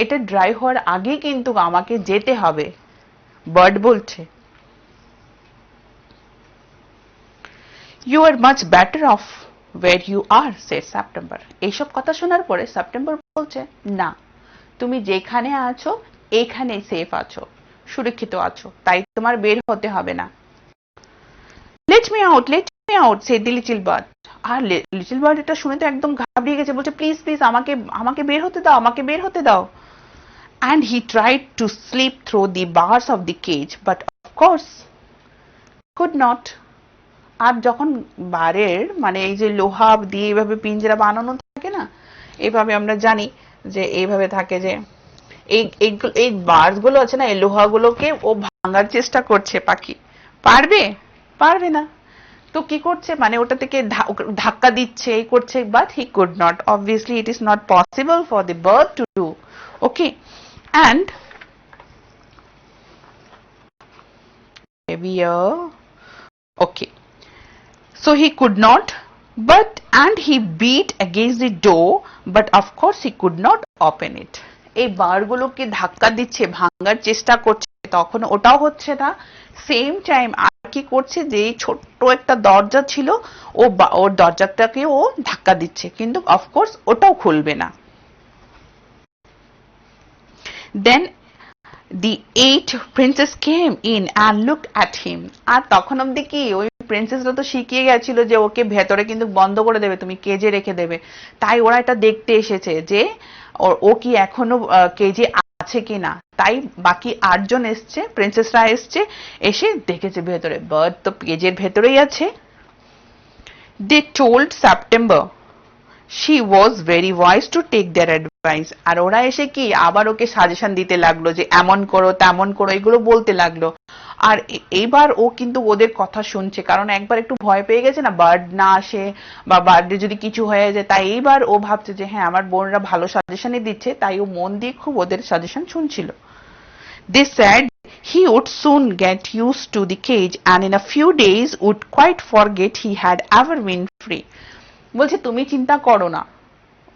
এটা ড্রাই হওয়ার আগে কিন্তু আমাকে যেতে হবে। বার্ড বলছে You are much better off where you are, said September. এইসব কথা শোনার পরে সেপ্টেম্বর বলছে না, তুমি যেখানে আছো এখানে সেফ আছো, সুরক্ষিত আছো, তাই তোমার বের হতে হবে না। Let me out, said the little bird. আর লিটল বার্ড এটা শুনে তো একদম ঘাবড়িয়ে গেছে, বলছে প্লিজ প্লিজ আমাকে বের হতে দাও, আমাকে বের হতে দাও। And he tried to slip through the bars of the cage, but of course could not. আর যখন বারের এই যে লোহা দিয়ে এইভাবে পিঞ্জরা বানানো থাকে না, এইভাবে আমরা জানি যে এইভাবে থাকে, যে এই বার্স গুলো আছে না, এই লোহাগুলোকে ও ভাঙার চেষ্টা করছে, পাখি পারবে না। তো কি করছে, ওটা থেকে ধাক্কা দিচ্ছে, এই করছে, but he could not, obviously it is not possible for the bird to do. Okay, and okay, so he could not, and he beat against the door, but of course he could not open it. এই বারগুলোকে ধাক্কা দিচ্ছে, ভাঙার চেষ্টা করছে, তখন ওটাও হচ্ছে না। সেম টাইম আর কি করছে, যে ছোট্ট একটা দরজা ছিল, ওর দরজাটাকে ও ধাক্কা দিচ্ছে, কিন্তু অফকোর্স ওটাও খুলবে না। Then the 8 princess came in and looked at him. আর তখন অবধি কি ওই প্রিন্সেসরা তো শিখিয়ে গেছিল যে ওকে ভেতরে কিন্তু বন্ধ করে দেবে, তুমি কেজে রেখে দেবে, তাই ওরা এটা দেখতে এসেছে যে ও কি এখনো কেজে আছে কিনা। তাই বাকি 8 জন এসছে, প্রিন্সেসরা এসছে, এসে দেখেছে ভেতরে বার্ড তো কেজের ভেতরেই আছে। They told September she was very wise to take their advice. আর ওরা এসে কি আবার ওকে সাজেশন দিতে লাগলো যে এমন করো তেমন করো, এগুলো বলতে লাগলো। আর এইবার ও কিন্তু ওদের কথা শুনছে, কারণ একবার একটু ভয় পেয়ে গেছে না, বার্ড না আসে বা বার্ডে যদি কিছু হয়ে যায়, তাই এইবার ও ভাবছে যে হ্যাঁ আমার বোনরা ভালো সাজেশনই দিচ্ছে, তাই ও মন দিয়ে খুব ওদের সাজেশন শুনছিল। They said he would soon get used to the cage and in a few days would quite forget he had ever been free. বলছে তুমি চিন্তা করো না,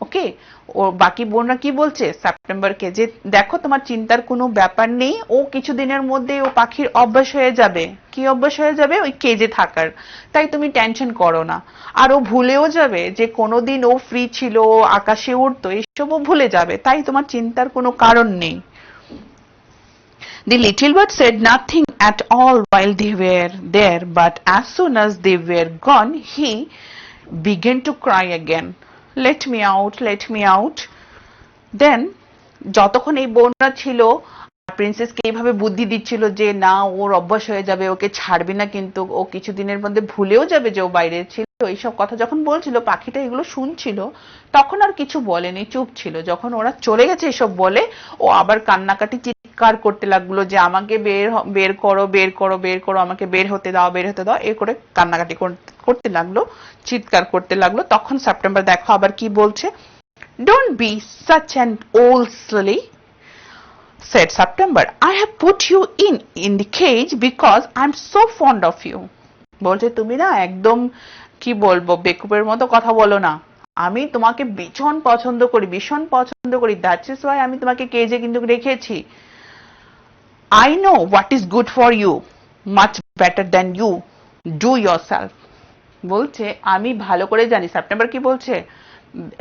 ওকে। ও বাকি বোনরা কি বলছে সেপ্টেম্বরকে, যে দেখো তোমার চিন্তার কোনো ব্যাপার নেই, ও কিছুদিনের মধ্যে ও পাখির অভ্যাস হয়ে যাবে। কি অভ্যাস হয়ে যাবে? ওই কেজে থাকার। তাই তুমি টেনশন করো না। আর ও ভুলেও যাবে যে কোনোদিন ও ফ্রি ছিল, ও আকাশে উঠতো, এইসব ও ভুলে যাবে। তাই তোমার চিন্তার কোনো কারণ নেই। The little bird said nothing at all while they were there, but as soon as they were gone, he began to cry again. Let me out, let me out. Then যতক্ষণ এই বোনরা ছিল, প্রিন্সেসকে এইভাবে বুদ্ধি দিচ্ছিল যে না ওর অভ্যাস হয়ে যাবে, ওকে ছাড়বি না, কিন্তু ও কিছুদিনের মধ্যে ভুলেও যাবে যে ও বাইরে ছিল, এইসব কথা যখন বলছিল, পাখিটা এগুলো শুনছিল, তখন আর কিছু বলেনি, চুপ ছিল। যখন ওরা চলে গেছে এসব বলে, ও আবার কান্নাকাটি চিৎকার করতে লাগলো যে আমাকে বের করো, বের করো, বের করো, আমাকে বের হতে দাও, বের হতে দাও, এ করে কান্নাকাটি করতে লাগলো, চিৎকার করতে লাগলো। তখন সেপ্টেম্বর দেখো আবার কি বলছে, Don't be such an old silly, said September. I have put you in the cage because I'm so fond of you. বলছে তুমি না একদম কি বলবো বেকুবের মতো কথা বলো না, আমি তোমাকে ভীষণ পছন্দ করি, ভীষণ পছন্দ করি, দ্যাটস ইজ ওয়াই আমি তোমাকে কেজে কিন্তু রেখেছি। I know what is good for you much better than you do yourself. বলছে আমি ভালো করে জানি, সেপ্টেম্বর কি বলছে,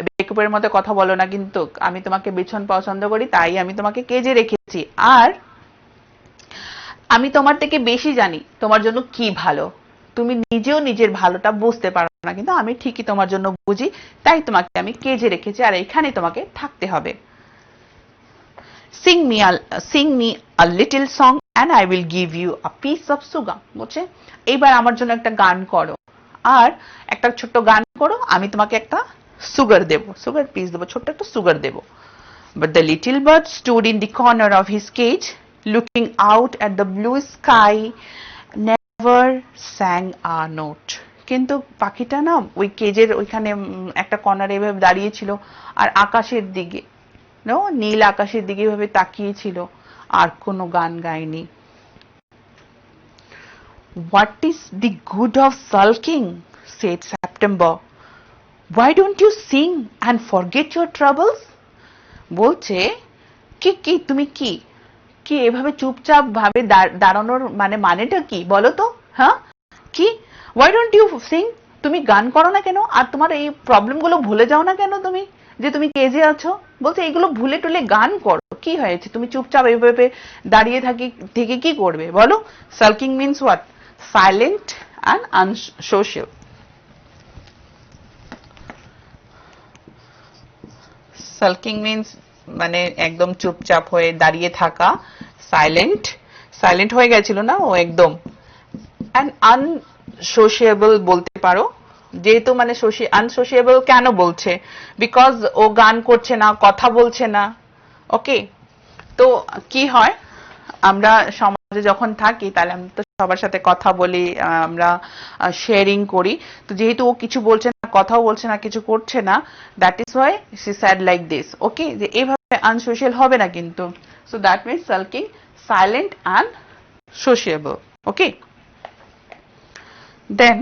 বেকুবের মতো কথা বলো না, কিন্তু আমি তোমাকে ভীষণ পছন্দ করি, তাই আমি তোমাকে কেজে রেখেছি। আর আমি তোমার থেকে বেশি জানি তোমার জন্য কি ভালো। তুমি নিজেও নিজের ভালোটা বুঝতে পারো না, কিন্তু আমি ঠিকই তোমার জন্য বুঝি, তাই তোমাকে আমি কেজে রেখেছি, আর এখানে তোমাকে থাকতে হবে। Sing me a little song and I will give you a piece of sugar. বলছে এইবার আমার জন্য একটা গান করো, আর একটা ছোট্ট গান করো, আমি তোমাকে একটা সুগার দেব, সুগার পিস দেবো, ছোট্ট একটা সুগার দেব। But the little bird stood in the corner of his cage, looking out at the blue sky, never sang a note. কিন্তু পাখিটা না ওই কেজের ওইখানে একটা কর্নারে এভাবে দাঁড়িয়েছিল, আর আকাশের দিকে, নীল আকাশের দিকে এভাবে তাকিয়েছিল, আর কোনো গান গায়নি। What is the good of sulking? said September. Why don't you sing and forget your troubles? বলছে কি কি তুমি কি কি এভাবে চুপচাপ ভাবে দাঁড়ানোর মানেটা কি বলো তো? হ্যাঁ কি? Why don't you sing? তুমি গান করো না কেন? আর তোমার এই প্রবলেম গুলো ভুলে যাও না কেন তুমি, যে তুমি কেজে আছো? বলছে এইগুলো ভুলে টুলে গান করো, কি হয়েছে? তুমি চুপচাপ এইভাবে দাঁড়িয়ে থেকে কি করবে বলো? Sulking means what? Silent and unsocial. Sulking means মানে একদম চুপচাপ হয়ে দাঁড়িয়ে থাকা, সাইলেন্ট হয়ে গেছিল না ও একদম, and unsociable বলতে পারো। যেহেতু মানে আনসোশিয়েবল কেন বলছে, বিকজ ও গান করছে না, কথা বলছে না, ওকে। তো কি হয়, আমরা সমাজে যখন থাকি তাহলে আমরা তো সবার সাথে কথা বলি, আমরা শেয়ারিং করি। তো যেহেতু ও কিছু বলছে না, কথাও বলছে না, কিছু করছে না, that is why she sad like this, okay. যে এইভাবে আনসোশিয়াল হবে না কিন্তু। So that means sulking, silent and sociable, okay. Then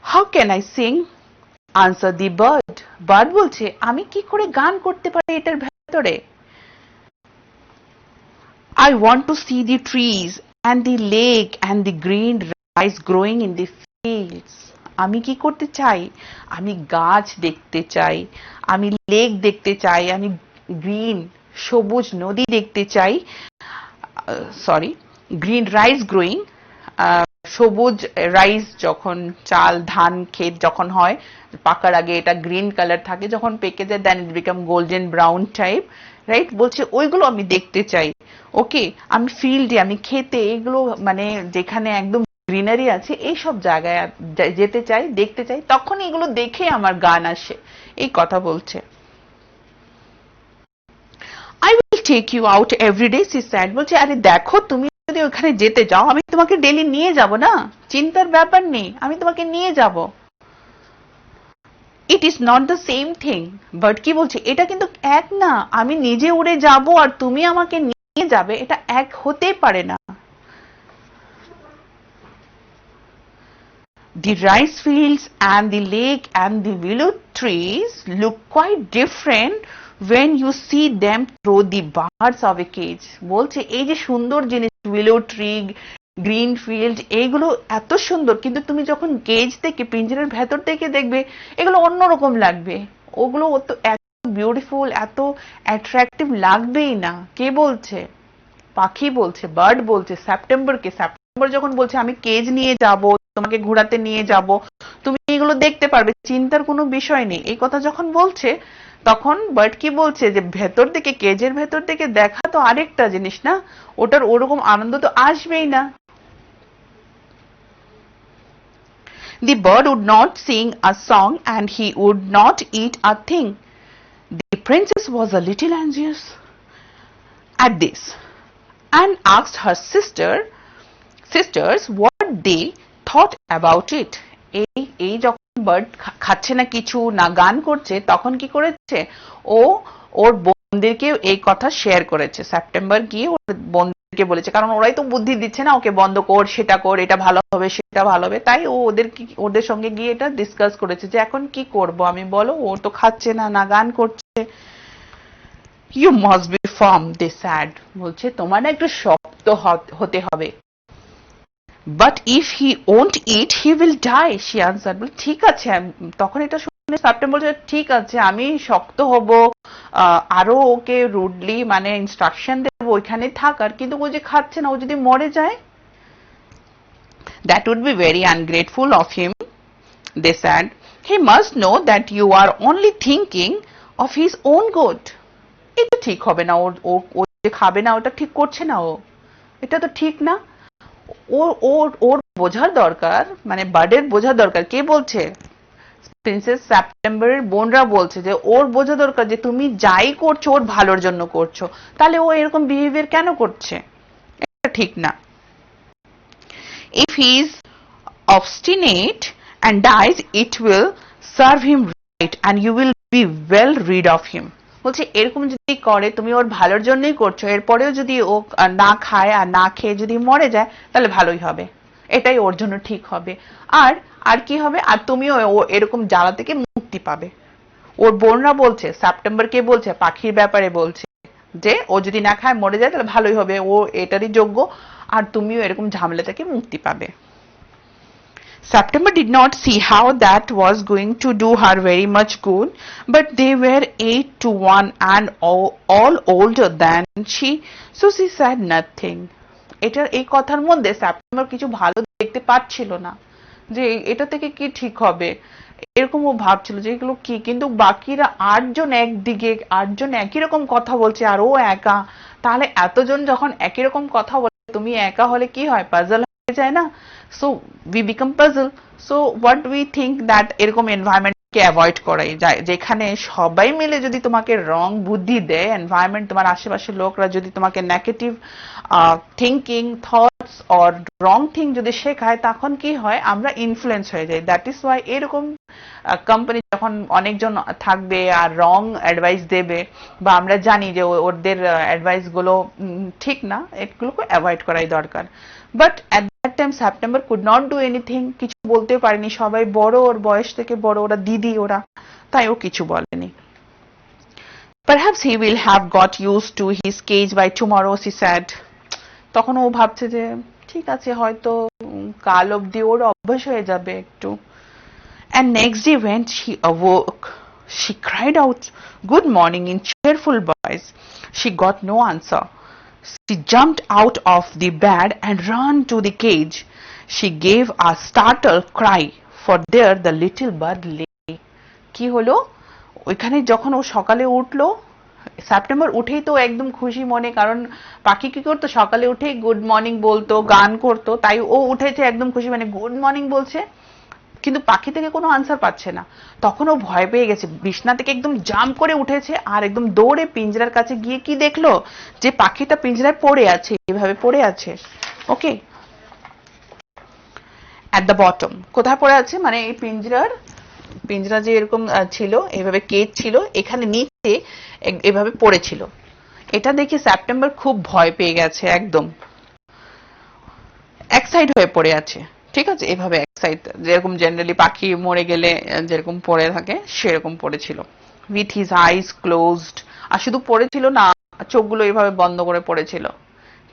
how can I sing? Answer the bird. Bird বলছে আমি কি করে গান করতে পারি এটার ভেতরে? I want to see the trees and the lake and the green rice growing in the fields. আমি কি করতে চাই? আমি গাছ দেখতে চাই, আমি লেক দেখতে চাই, আমি গ্রিন সবুজ নদী দেখতে চাই, সরি গ্রিন রাইস গ্রোয়িং, সবুজ রাইস, যখন চাল ধান ক্ষেত যখন হয় পাকার আগে এটা গ্রিন কালার থাকে, যখন পেকে যায় then it become golden brown type, right? বলছে ওইগুলো আমি দেখতে চাই, ওকে। আমি ফিল্ডে, আমি খেতে, এগুলো মানে যেখানে একদম গ্রিনারি আছে এইসব জায়গায় যেতে চাই, দেখতে চাই, তখন এগুলো দেখে আমার গান আসে, এই কথা বলছে। I will take you out every day, she said. বলছে আরে দেখো তুমি যদি ওখানে যেতে যাও, আমি তোমাকে ডেলি নিয়ে যাব না, চিন্তার ব্যাপার নেই, আমি তোমাকে নিয়ে যাব। It is not the same thing. Bird কি বলছে, এটা কিন্তু এক না, আমি নিজে উড়ে যাব আর তুমি আমাকে নিয়ে যাবে, এটা এক হতে পারে না। The rice fields and the lake and the willow trees look quite different when you see them through the bars of a cage. বলছে এই যে সুন্দর জিনিস, willow tree, গ্রিন ফিল্ড, এইগুলো এত সুন্দর, কিন্তু তুমি যখন কেজ থেকে, পিঞ্জরার ভেতর থেকে দেখবে, এগুলো অন্যরকম লাগবে। ওগুলো এত বিউটিফুল, এত অ্যাট্রাকটিভ লাগবেই না। কে বলছে? পাখি বলছে, বার্ড বলছে সেপ্টেম্বরকে। সেপ্টেম্বর যখন বলছে আমি কেজ নিয়ে যাব, তোমাকে ঘোরাতে নিয়ে যাব, তুমি এগুলো দেখতে পারবে, চিন্তার কোনো বিষয় নেই, এই কথা যখন বলছে, তখন বার্ড কি বলছে যে ভেতর থেকে, কেজের ভেতর থেকে দেখা তো আরেকটা জিনিস না, ওটার ওরকম আনন্দ তো আসবেই না। The bird would not sing a song and he would not eat a thing. The princess was a little anxious at this and asked her sisters what they thought about it. এই যখন বার্ড খাচ্ছে না, কিছু না গান করছে, তখন কি করেছে, ও ওর বোনদেরকে এই কথা শেয়ার করেছে। সেপ্টেম্বর গিয়ে ওর বোনদেরকে বলেছে, কারণ ওরাই তো বুদ্ধি দিচ্ছে না ওকে, বন্ধ কর, সেটা কর, এটা ভালো হবে, সেটা ভালো হবে, তাই ও ওদের সঙ্গে গিয়ে এটা ডিসকাস করেছে যে এখন কি করব আমি, বলো, ও তো খাচ্ছে না, না গান করছে। You must be firm, they said. বলছে তোমার না একটু শক্ত হতে হবে। But if he won't eat, he will die, she answered. বলে ঠিক আছে। তখন এটা শুনে সেপ্টেম্বর বলছে ঠিক আছে, আমি শক্ত হব, আরো ওকে রুডলি মানে ইনস্ট্রাকশন দেবো ওইখানে থাকার, কিন্তু ও যে খাচ্ছে না, ও যদি মরে যায়, that would be very ungrateful of him, they said. He must know that you are only thinking of his own good. এটা ঠিক হবে না, ও যে খাবে না, ওটা ঠিক করছে না ও, এটা তো ঠিক না। ওর বোঝার দরকার, মানে বার্ডের বোঝার দরকার। কে বলছে? প্রিন্সেস সেপ্টেম্বরের বোনরা বলছে যে ওর বোঝা দরকার যে তুমি যাই করছো ওর ভালোর জন্য করছো, তাহলে ও এরকম বিহেভিয়ার কেন করছে, এটা ঠিক না। If he is obstinate and dies, it will serve him right and you will be well rid of him. বলছে এরকম যদি করে, তুমি ওর ভালোর জন্যই করছো, এরপরেও যদি ও না খায় আর না খেয়ে যদি মরে যায়, তাহলে ভালোই হবে, এটাই ওর জন্য ঠিক হবে। আর আর কি হবে, আর তুমিও এরকম জ্বালা থেকে মুক্তি পাবে। ওর বোনরা বলছে, সেপ্টেম্বরকে বলছে, পাখির ব্যাপারে বলছে যে ও যদি না খায় মরে যায় তাহলে ভালোই হবে, ও এটারই যোগ্য, আর তুমিও এরকম ঝামেলা থেকে মুক্তি পাবে। September did not see how that was going to do her very much good, but they were 8 to 1 and all older than she, so she said nothing. এটার এই কথার মধ্যে সেপ্টেম্বর কিছু ভালো দেখতে পাচ্ছিল না, যে এটা থেকে কি ঠিক হবে, এরকম ও ভাবছিল যে এগুলো কি, কিন্তু বাকিরা 8 জন একদিকে, 8 জন একই রকম কথা বলছে আর ও একা, তাহলে এতজন যখন একই রকম কথা বলে, তুমি একা হলে কি হয়, পাজল হয়ে যায় না, so we become puzzle. So what we think that এরকম এনভায়রনমেন্টকে অ্যাভয়েড করাই যায়, যেখানে সবাই মিলে যদি তোমাকে রং বুদ্ধি দেয়, এনভায়রনমেন্ট, তোমার আশেপাশের লোকরা যদি তোমাকে negative thinking, thoughts or wrong thing যদি শেখায়, তখন কি হয়, আমরা ইনফ্লুয়েন্স হয়ে যাই। দ্যাট ইজ ওয়াই এরকম কোম্পানি যখন অনেকজন থাকবে আর রং অ্যাডভাইস দেবে, বা আমরা জানি যে ওদের অ্যাডভাইস গুলো ঠিক না, এগুলোকে অ্যাভয়েড করাই দরকার। But at that time September could not do anything, কিছু বলতে পারেনি, সবাই বড়, ওর বয়স থেকে বড়, ওরা দিদি, ওরা, তাই ও কিছু বলেনি। Perhaps he will have got used to his cage by tomorrow, she said. তখন ও ভাবছে যে ঠিক আছে, হয়তো কাল অবধি ওর অভ্যাস হয়ে যাবে একটু। And next day when she awoke, she cried out, "Good morning," in cheerful voice. She got no answer. She jumped out of the bed and ran to the cage. She gave a startled cry, for there the little bird lay. কি হলো, ওইখানে যখন ও সকালে উঠলো, সেপ্টেম্বর উঠেই তো একদম খুশি মনে, কারণ পাখি কি করতো, সকালে উঠেই গুড মর্নিং বলতো, গান করতো, তাই ও উঠেছে একদম খুশি, মানে গুড মর্নিং বলছে, কিন্তু পাখি থেকে কোনো আনসার পাচ্ছে না। তখন ও ভয় পেয়ে গেছে, বিছনা থেকে একদম জাম্প করে উঠেছে আর একদম দৌড়ে পিঞ্জরার কাছে গিয়ে কি দেখলো, যে পাখিটা পিঞ্জরায় পড়ে আছে, এভাবে পড়ে আছে। ওকে, অ্যাট দ্য বটম, কোথায় পড়ে আছে, মানে এই পিঞ্জরার পিঞ্জরা যে এরকম ছিল, এইভাবে কেজ ছিল, এখানে নিচে এভাবে পড়েছিল। এটা দেখে সেপ্টেম্বর খুব ভয় পেয়ে গেছে, একদম এক সাইড হয়ে পড়ে আছে। ঠিক আছে, এভাবে এক সাইড, যেরকম জেনারেলি পাখি মরে গেলে যেরকম পড়ে থাকে সেরকম পড়েছিল, উইথ হিজ আইস ক্লোজড। আর শুধু পড়েছিল না, চোখগুলো এভাবে বন্ধ করে পড়েছিল।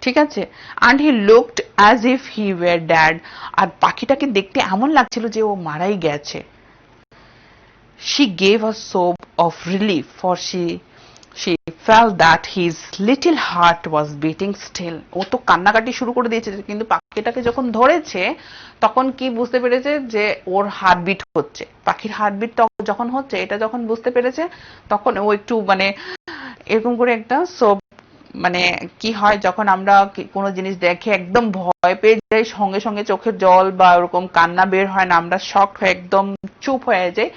ঠিক আছে, and he looked as if he were dead. আর পাখিটাকে দেখতে এমন লাগছিল যে ও মারাই গেছে। She gave a sob of relief, for she felt that his little heart was beating still. ও তো কান্নাকাটি শুরু করে দিয়েছে, কিন্তু পাখিটাকে যখন ধরেছে তখন কি বুঝতে পেরেছে যে ওর হার্টবিট হচ্ছে। পাখির হার্টবিট যখন হচ্ছে, এটা যখন বুঝতে পেরেছে, তখন ও একটু মানে এরকম করে একটা সোব, মানে কি হয় যখন আমরা কোনো জিনিস দেখে একদম ভয় পেয়ে যাই, সঙ্গে সঙ্গে চোখের জল বা ওরকম কান্না বের হয় না, আমরা শকড হয়ে একদম চুপ হয়ে যাই।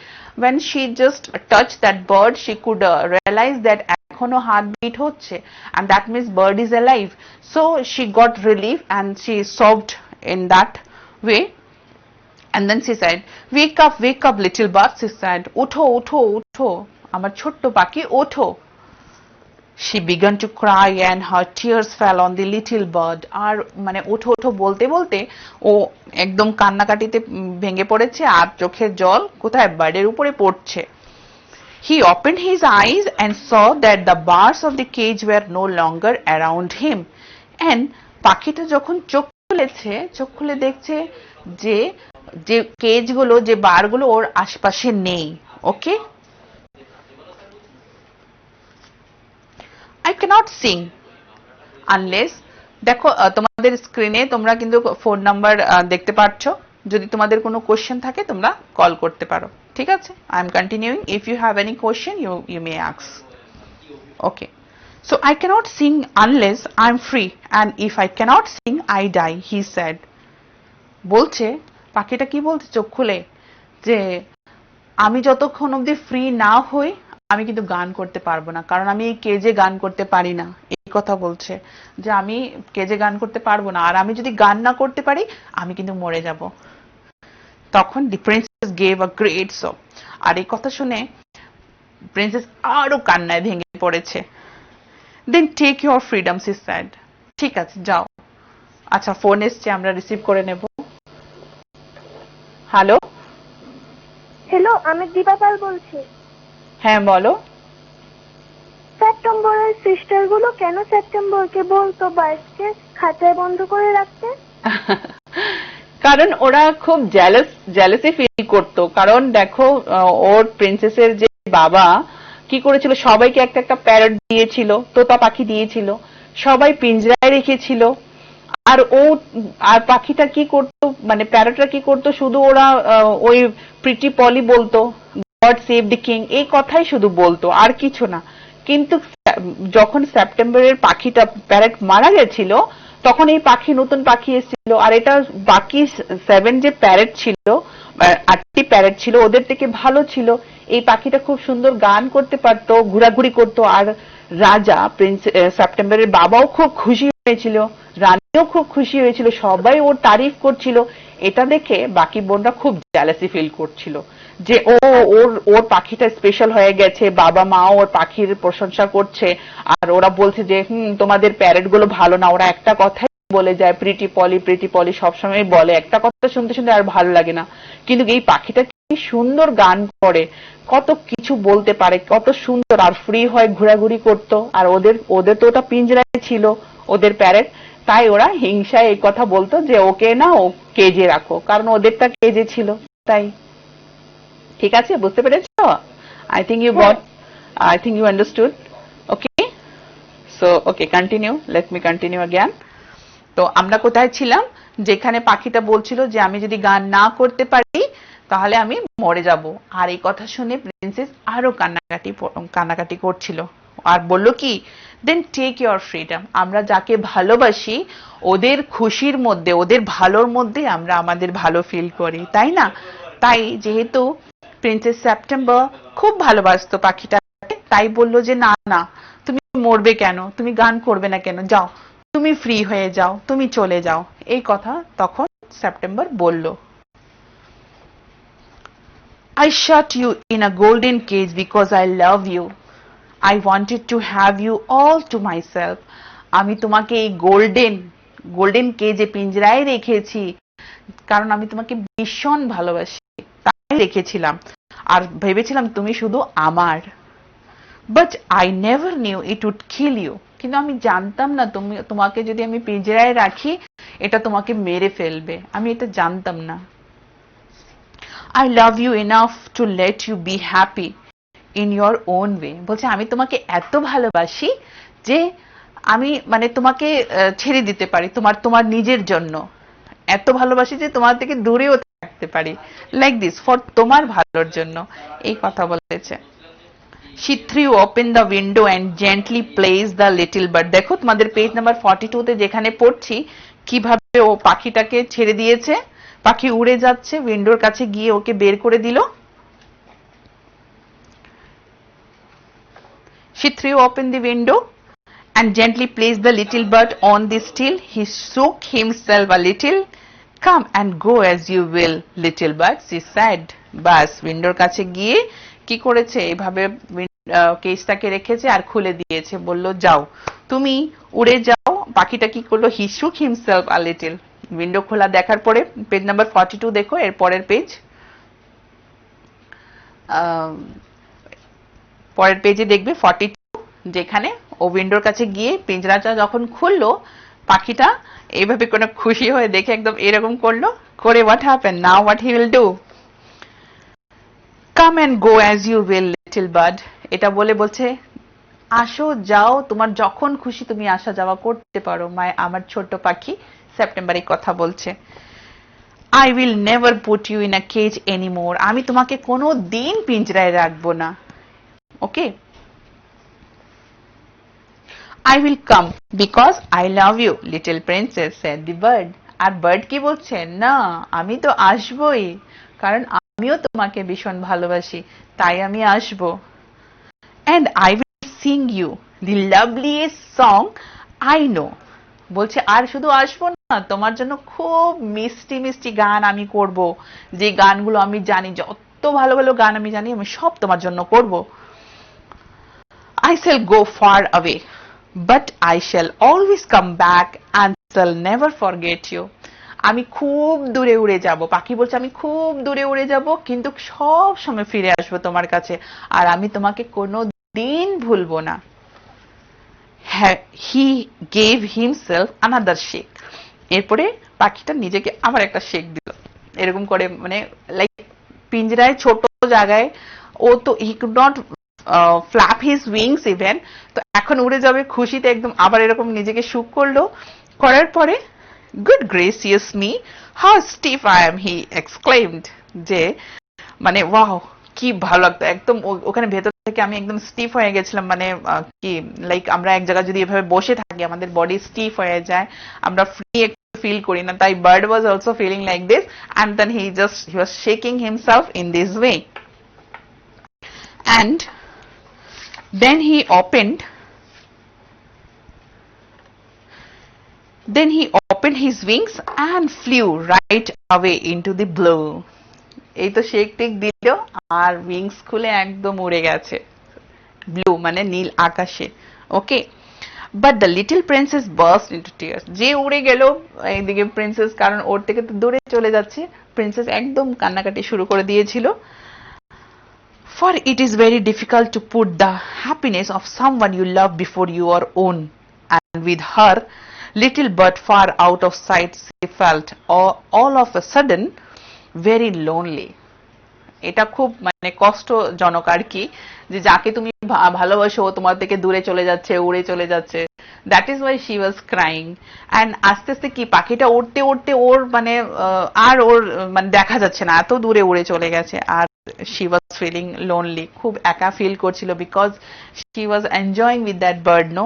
when she just touched that bird, she could realize that এখনো heartbeat হচ্ছে, and that means bird is alive. So she got relief and she sobbed in that way. And then she said, wake up little bird, she said, উঠো উঠো উঠো আমার ছোট্ট পাখি, ওঠো। She began to cry and her tears fell on the little bird. আর মানে ওঠো ওঠো বলতে বলতে ও একদম কান্নাকাটিতে ভেঙে পড়েছে, আর চোখের জল কোথায়, বার্ডের উপরে পড়ছে। He opened his eyes and saw that the bars of the cage were no longer around him. And পাখিটা যখন চোখ খুলেছে, চোখ খুলে দেখছে যে যে কেজগুলো, যে বারগুলো ওর আশপাশে নেই। ওকে, I cannot sing unless, দেখো তোমাদের স্ক্রিনে তোমরা কিন্তু ফোন নাম্বার দেখতে পাচ্ছ, যদি তোমাদের কোনো কোশ্চেন থাকে তোমরা কল করতে পারো। ঠিক আছে, I am continuing. If you have any question, you may ask. Okay, so I cannot sing unless I am free, and if I cannot sing I die, he said. বলছে পাখিটা, কি বলছে চোখ খুলে, যে আমি যতক্ষণ অবধি ফ্রি না হই আমি কিন্তু গান করতে পারবো না, কারণ আমি এই কেজে গান করতে পারি না। এই কথা বলছে যে আমি কেজে গান করতে পারবো না, আর আমি যদি গান না করতে পারি আমি কিন্তু মরে যাব। তখন দি প্রিন্সেস গেভ আ গ্রেট সব। আর এই কথা শুনে প্রিন্সেস আরো কান্নায় ভেঙে পড়েছে। Then take your freedom, she said. ঠিক আছে, যাও। আচ্ছা, ফোন এসছে, আমরা রিসিভ করে নেব। হ্যালো। হ্যালো, আমি দীপা পাল বলছি। হ্যাঁ, বলো। সেপ্টেম্বরের সিস্টার গুলো কেন সেপ্টেম্বরকে বলতো বার্ডকে খাঁচায় বন্ধ করে রাখতে? কারণ ওরা খুব জেলাসি ফিল করতো। কারণ দেখো, ওর প্রিন্সেসের যে বাবা কি করেছিল, সবাইকে একটা একটা প্যারট দিয়েছিল, তোতা পাখি দিয়েছিল, সবাই পিঞ্জরায় রেখেছিল। আর ও, আর পাখিটা কি করতো, মানে প্যারটরা কি করতো, শুধু ওরা ওই প্রিটি পলি বলতো, গড সেভ দ্য কিং, এই কথাই শুধু বলতো, আর কিছু না। কিন্তু যখন সেপ্টেম্বরের পাখিটা, প্যারট মারা গেছিল, তখন এই পাখি, নতুন পাখি এসেছিল, আর এটা বাকি 7 যে প্যারট ছিল, 8টি প্যারট ছিল, ওদের থেকে ভালো ছিল। এই পাখিটা খুব সুন্দর গান করতে পারতো, ঘোরাঘুরি করতো। আর রাজা, প্রিন্স সেপ্টেম্বরের বাবাও খুব খুশি হয়েছিল, রানীও খুব খুশি হয়েছিল, সবাই ওর তারিফ করছিল। এটা দেখে বাকি বোনরা খুব জেলাসি ফিল করছিল যে ওর পাখিটা স্পেশাল হয়ে গেছে, বাবা মাও ওর পাখির প্রশংসা করছে, আর ওরা বলছে যে তোমাদের প্যারেট গুলো ভালো না, ওরা একটা কথাই বলে যায়, প্রিটি পলি সবসময় বলে, একটা কথা শুনতে শুনতে আর ভালো লাগে না। কিন্তু এই পাখিটা কি সুন্দর গান করে, কত কিছু বলতে পারে, কত সুন্দর, আর ফ্রি হয় ঘোরাঘুরি করতো। আর ওদের তো ওটা পিঞ্জরায় ছিল, ওদের প্যারেট, তাই ওরা হিংসায় এই কথা বলতো যে ওকে না, ও কেজে রাখো, কারণ ওদেরটা কেজে ছিল। তাই, ঠিক আছে, বুঝতে পেরেছো? I think you got, I think you understood. Okay, so okay, continue, let me continue again. তো আমরা কোথায় ছিলাম, যেখানে পাখিটা বলছিল যে আমি যদি গান না করতে পারি তাহলে আমি মরে যাব। আর এই কথা শুনে প্রিন্সেস আরো কান্নাকাটি করছিল, আর বলল কি, দেন টেক ইউর ফ্রিডম। আমরা যাকে ভালোবাসি ওদের খুশির মধ্যে, ওদের ভালোর মধ্যে আমরা আমাদের ভালো ফিল করি, তাই না? তাই যেহেতু প্রিন্সেস সেপ্টেম্বর খুব ভালোবাসতো পাখিটাকে, তাই বললো যে না না, তুমি মরবে কেন, তুমি গান করবে না কেন, যাও, তুমি ফ্রি হয়ে যাও, তুমি চলে যাও। এই কথা তখন সেপ্টেম্বর বলল। I shut you in a golden cage because I love you. I wanted to have you all to myself. আমি তোমাকে এই গোল্ডেন কেজে পিঞ্জরায় রেখেছি কারণ আমি তোমাকে ভীষণ ভালোবাসি, তাই রেখেছিলাম আর ভেবেছিলাম তুমি শুধু আমার। But I never knew it would kill you, কিন্তু আমি জানতাম না তোমাকে যদি আমি পিঞ্জরায় রাখি এটা তোমাকে মেরে ফেলবে, আমি এটা জানতাম না। I love you enough to let you be happy in your own way. বলছে আমি তোমাকে এত ভালোবাসি যে আমি মানে তোমাকে ছেড়ে দিতে পারি তোমার নিজের জন্য, এত ভালোবাসি যে তোমার থেকে দূরেও থাকতে পারি, লাইক দিস, ফর তোমার ভালোর জন্য এই কথা বলেছে। She threw open the window and gently placed the little bird. দেখো তোমাদের পেজ নাম্বার 42 তে যেখানে পড়ছি কিভাবে ও পাখিটাকে ছেড়ে দিয়েছে, পাখি উড়ে যাচ্ছে, উইন্ডোর কাছে গিয়ে ওকে বের করে দিল। She threw open the window and gently placed the little bird on the sill. He shook himself a little. Come and go as you will, little bird, she said. বাস উইন্ডোর কাছে গিয়ে কি করেছে, এইভাবে কেজটাকে রেখেছে আর খুলে দিয়েছে, বলল যাও তুমি উড়ে যাও। পাখিটা কি করলো, হি শুক হিমসেলফ আ লিটল। উইন্ডো খোলা দেখার পরে পেজ নাম্বার 42 দেখো, এর পরের পেজ, পরের পেজে দেখবে 42, যেখানে ও উইন্ডোর কাছে গিয়ে পিঞ্জরাটা যখন খুললো পাখিটা এইভাবে কোনো খুশি হয়ে দেখে একদম এরকম করলো, করে what happened now, what he will do, come and go as you will, little bird, এটা বলে বলছে আসো যাও, তোমার যখন খুশি তুমি আসা যাওয়া করতে পারো আমার ছোট্ট পাখি। সেপ্টেম্বরে কথা বলছে। I will never put you in a cage anymore, আমি তোমাকে কোনো দিন পিঞ্জরায় রাখবো না, ওকে। I will come because I love you, little princess, said the bird. আর বার্ড কি বলছে, না আমি তো আসবই কারণ আমিও তোমাকে ভীষণ ভালোবাসি, তাই আমি আসবো। And I will sing you the loveliest song I know, বলছে আর শুধু আসবো না, তোমার জন্য খুব মিষ্টি মিষ্টি গান আমি করব, যে গানগুলো আমি জানি, যত ভালো ভালো গান আমি জানি আমি সব তোমার জন্য করব। I shall go far away but I shall always come back and shall never forget you. আমি খুব দূরে উড়ে যাব, পাখি বলছে আমি খুব দূরে উড়ে যাব কিন্তু সব সময় ফিরে আসবো তোমার কাছে আর আমি তোমাকে কোনো দিন ভুলবো না। He gave himself another shake. এরপরে পাখিটা নিজেকে আবার একটা শেক দিল, এরকম করে, মানে লাইক পিঞ্জরায় ছোট জায়গায় ও তো he could not flap his wings even, তো এখন উড়ে যাবে খুশিতে একদম, আবার এরকম নিজেকে শুক করলো, করার পরে good gracious me how stiff I am, he exclaimed, যে মানে ওয়াও কি ভালো লাগতো, একদম ওখানে ভেতর থেকে আমি একদম স্টিফ হয়ে গেছিলাম, মানে কি লাইক আমরা এক জায়গায় যদি এভাবে বসে থাকি আমাদের বডি স্টিফ হয়ে যায়, আমরা ফ্রি ফিল করি না, তাই bird was also feeling like this and then he was shaking himself in this way and then he opened his wings and flew right away into the blue. এই তো শেক টেক দিল আর উইংস খুলে একদম উড়ে গেছে ব্লু মানে নীল আকাশে, okay. But the little princess burst into tears, যে উড়ে গেল এইদিকে প্রিন্সেস, কারণ ওর থেকে তো দূরে চলে যাচ্ছে, প্রিন্সেস একদম কান্নাকাটি শুরু করে দিয়েছিল। For it is very difficult to put the happiness of someone you love before your own, and with her little bird far out of sight she felt all of a sudden very lonely. এটা খুব মানে কষ্টজনক আর কি, যে যাকে তুমি ভালোবাসো তোমার থেকে দূরে চলে যাচ্ছে, উড়ে চলে যাচ্ছে, that is why she was crying. And আস্তে আস্তে কি পাখিটা উড়তে উড়তে ওর মানে আর ওর মানে দেখা যাচ্ছে না, এত দূরে উড়ে চলে গেছে, আর শি ওয়াজ ফিলিং লোনলি, খুব একা ফিল করছিল, because she was enjoying with that bird, no.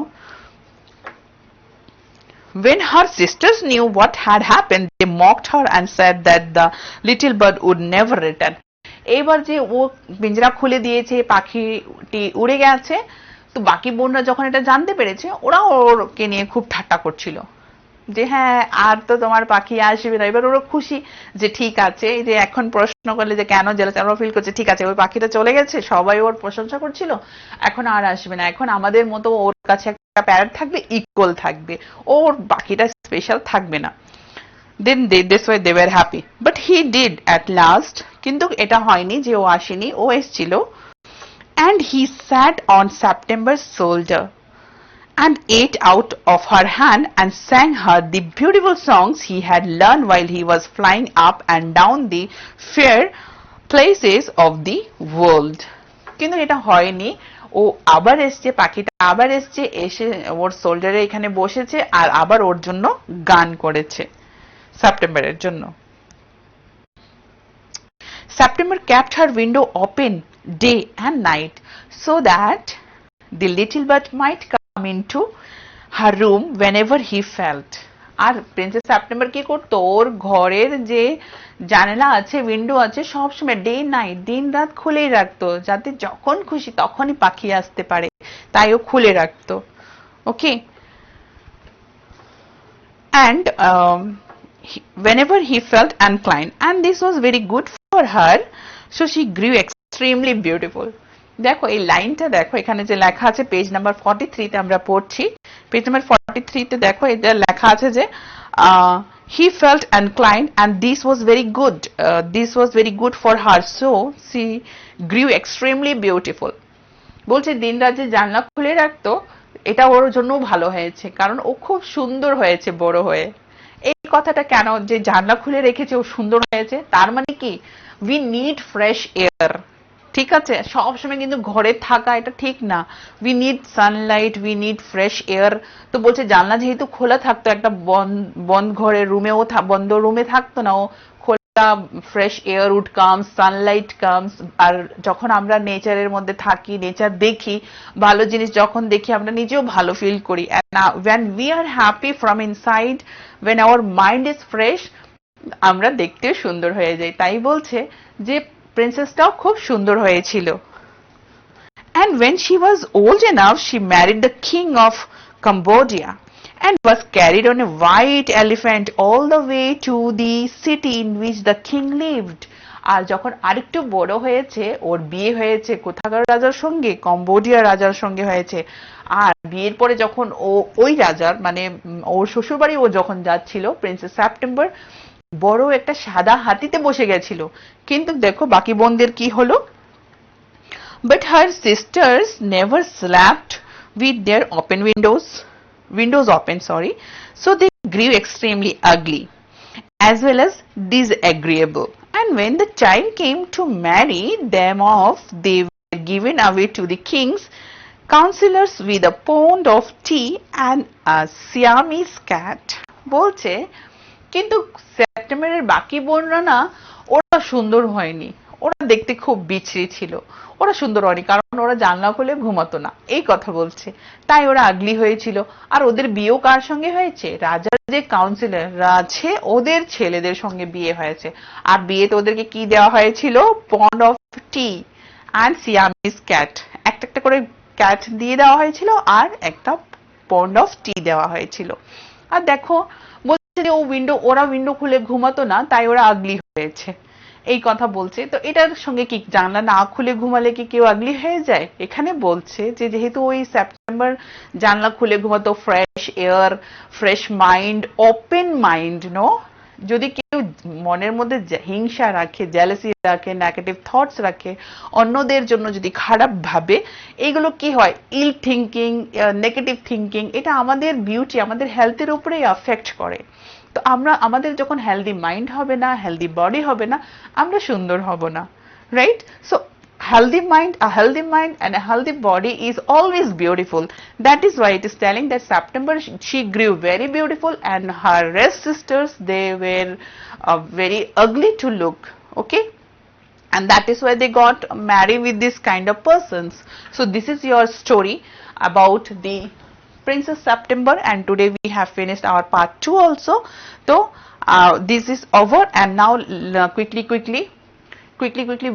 When her sisters knew what had happened, they mocked her and said that the little bird would never return. এবার যে ও পিঞ্জরা খুলে দিয়েছে, পাখিটি উড়ে গেছে, তো বাকি বোনরা যখন এটা জানতে পেরেছে ওরা ওরকে নিয়ে খুব ঠাট্টা করছিল, যে হ্যাঁ আর তো তোমার পাখি আসবে না। এবার ওরা খুশি যে ঠিক আছে, এই যে এখন প্রশ্ন করলে যে কেন জেলাস, আমরা ফিল করছে ঠিক আছে ওই পাখিটা চলে গেছে, সবাই ওর প্রশংসা করছিল, এখন আর আসবে না, এখন আমাদের মতো ওর কাছে একটা প্যারট থাকবে, ইকুয়াল থাকবে, ওর বাকিটা স্পেশাল থাকবে না। Then this way they were happy, but he did at last, কিন্তু এটা হয়নি যে ও আসেনি, ও এসেছিল। And he sat on September's shoulder and ate out of her hand and sang her the beautiful songs he had learned while he was flying up and down the fair places of the world. কিন্তু এটা হয়নি, ও আবার এসছে, পাখিটা আবার এসছে, এসে ওর শোল্ডারে এখানে বসেছে আর আবার ওর জন্য গান করেছে সেপ্টেম্বরের জন্য। September kept her window open day and night so that the little bird might come into her room whenever he felt. আর প্রিন্সেস সেপ্টেম্বর কি করতো, ওর ঘরের যে জানালা আছে, উইন্ডো আছে, সবসময় ডে নাইট, দিন রাত খুলেই রাখতো, যাতে যখন খুশি তখনই পাখি আসতে পারে, তাই ও খুলে রাখতো। ওকে, and whenever he felt inclined, and this was very good for her, so she grew extremely beautiful. দেখো এই লাইনটা দেখো, এখানে যে লেখা আছে পেজ নাম্বার 43 তে আমরা পড়ছি, পেজ নাম্বার 43 তে দেখো এটা লেখা আছে যে he felt inclined and this was very good for her, so she grew extremely beautiful. বলছে দিন রাত যে জানলা খুলে রাখতো, এটা ওর জন্য ভালো হয়েছে, কারণ ও খুব সুন্দর হয়েছে বড় হয়ে। এই কথাটা কেন যে জানলা খুলে রেখেছে ও সুন্দর হয়েছে, তার মানে কি উই নিড ফ্রেশ এয়ার। ঠিক আছে, সবসময় কিন্তু ঘরে থাকা এটা ঠিক না, we need Sunlight, we need fresh air. তো বলছে জানলা যেহেতু খোলা থাকতো, একটা বন্ধ ঘরের রুমেও বন্ধ রুমে থাকতো না, ও খোলা fresh air would comes, sunlight comes. আর যখন আমরা নেচারের মধ্যে থাকি, নেচার দেখি, ভালো জিনিস যখন দেখি আমরা নিজেও ভালো ফিল করি। when we are happy from inside, when our mind is fresh, আমরা দেখতেও সুন্দর হয়ে যাই। তাই বলছে যে প্রিন্সেসটাও খুব সুন্দর হয়েছিল। And when she was old enough, she married the king of Cambodia and was carried on a white elephant all the way to the city in which the king lived. আর যখন আরেকটু বড় হয়েছে, ওর বিয়ে হয়েছে কোথাকার রাজার সঙ্গে, কম্বোডিয়ার রাজার সঙ্গে হয়েছে। আর বিয়ের পরে যখন ও ওই রাজার মানে ওর শ্বশুরবাড়ি ও যখন যাচ্ছিল, প্রিন্সেস সেপ্টেম্বর বড় একটা সাদা হাতিতে বসে গেছিল। কিন্তু দেখো বাকি বোনদের কি হলো, but her sisters never slept with their windows open, so they grew extremely ugly as well as disagreeable, and when the time came to marry them off, they were given away to the king's counselors with a pound of tea and a Siamese cat. বলছে কিন্তু সেপ্টেম্বরের বাকি বোনরা না, ওরা সুন্দর হয়নি, ওরা দেখতে খুব বিচ্ছিরি ছিল, ওরা সুন্দর হয়নি, কারণ ওরা জানলা খুলে ঘুমাতো না, এই কথা বলছে, তাই ওরা আগলি হয়েছিল। আর ওদের বিয়েও কার সঙ্গে হয়েছে, রাজার যে কাউন্সিলর আছে ওদের ছেলেদের সঙ্গে বিয়ে হয়েছে। আর বিয়েতে ওদেরকে কি দেওয়া হয়েছিল, পন্ড অফ টি অ্যান্ড সিয়ামিস ক্যাট, একটা একটা করে ক্যাট দিয়ে দেওয়া হয়েছিল আর একটা পন্ড অফ টি দেওয়া হয়েছিল। আর দেখো ওরা উইন্ডো খুলে ঘুমাতো না, তাই ওরা আগলি হয়েছে, এই কথা বলছে। তো এটার সঙ্গে কি জানলা না খুলে ঘুমালে কি কেউ আগলি হয়ে যায়? এখানে বলছে যে যেহেতু ওই সেপ্টেম্বর জানলা খুলে ঘুমাতো, fresh air, fresh mind, open mind, no, যদি কেউ মনের মধ্যে হিংসা রাখে, জেলাসি রাখে, নেগেটিভ থটস রাখে, অন্যদের জন্য যদি খারাপ ভাবে, এগুলো কি হয়, ইল থিঙ্কিং, নেগেটিভ থিঙ্কিং, এটা আমাদের বিউটি, আমাদের হেলথের উপরেই এফেক্ট করে। তো আমাদের যখন হেলদি মাইন্ড হবে না, হেলদি বডি হবে না, আমরা সুন্দর হব না, right? So a healthy mind and a healthy body is always beautiful. That is why it is telling that September she grew very beautiful and her rest sisters, they were very ugly to look. Okay, and that is why they got married with this kind of persons. So this is your story about the Princess September, and today we have finished our part 2 also. So this is over, and now quickly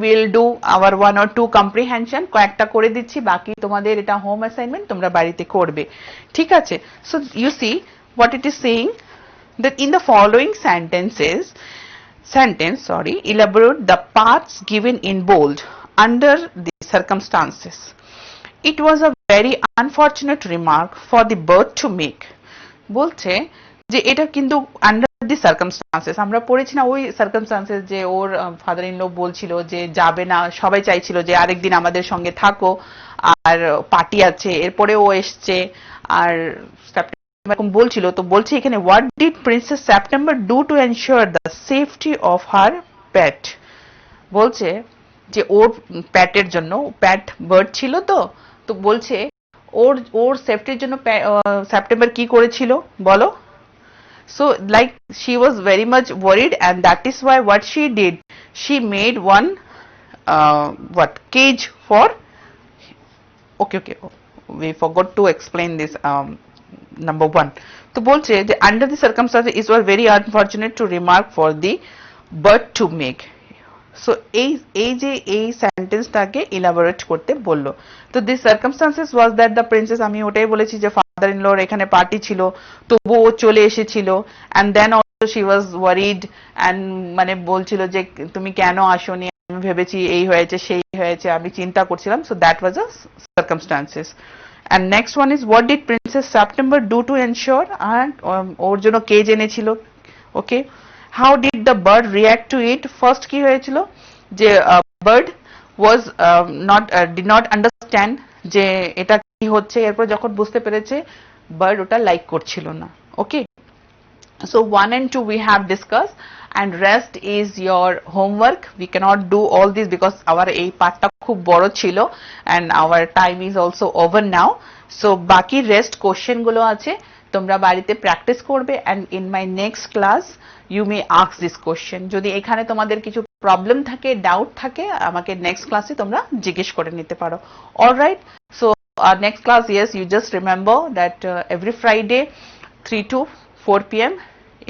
we'll do our 1 or 2 comprehension. কয়েকটা করে দিচ্ছি, বাকি তোমাদের এটা হোম অ্যাসাইনমেন্ট, তোমরা বাড়িতে করবে, ঠিক আছে? So you see what it is saying, That in the following elaborate the parts given in bold under the circumstances. It was a very unfortunate remark for the bird to make. বলছে যে এটা কিন্তু আন্ডার দি সার্কামস্টান্সেস, আমরা পড়েছি না ওই সার্কামস্টান্সেস, যে ওর ফাদার ইন ল বলছিল যে যাবে না, সবাই চাইছিল যে আরেকদিন আমাদের সঙ্গে থাকো, আর পার্টি আছে, এরপরে ও এসছে আর এরকম বলছিল। তো বলছে এখানে what did princess September do to ensure the safety of her pet. বলছে যে ওর প্যাটের জন্য, প্যাট বার্ড ছিল তো, তো বলছে ওর ওর সেফটির জন্য সেপ্টেম্বর কি করেছিল বলো। So like she was very much worried, and that is why what she did, she made one cage for, okay, we forgot to explain this, number one. তো বলছে যে under the circumstances it was very unfortunate to remark for the bird to make. So এই যে এই সেন্টেন্সটাকে ইলাবোরেট করতে বললো। তো this circumstances was that the princess, আমি ওটাই বলেছি যে ফাদার ইন লর এখানে পার্টি ছিল, তবুও ও চলে এসেছিল, and then also she was worried, and মানে বলছিল যে তুমি কেন আসোনি, আমি ভেবেছি এই হয়েছে সেই হয়েছে, আমি চিন্তা করছিলাম। So that was a circumstances. And next one is what did princess September do to ensure, and ওর জন্য কেজ এনেছিল। ওকে, how did the bird react to it? First কি হয়েছিল যে bird was did not understand যে এটা কি হচ্ছে, এরপর যখন বুঝতে পেরেছে bird ওটা লাইক করছিল না। ওকে, so 1 and 2 we have discussed, and rest is your homework. We cannot do all this because our এই পার্টটা খুব বড় ছিল, and our time is also over now. So বাকি রেস্ট কোশ্চেন গুলো আছে, তোমরা বাড়িতে প্র্যাকটিস করবে, and in my next class you may ask this question. যদি এখানে তোমাদের কিছু প্রবলেম থাকে, ডাউট থাকে, আমাকে নেক্সট ক্লাসে তোমরা জিজ্ঞেস করে নিতে পারো। Alright, so next class, yes, you just remember that every Friday 3 to 4 p.m.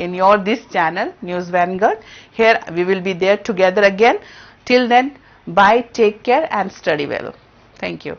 in your this channel News Vanguard. Here we will be there together again. Till then, bye, take care and study well. Thank you.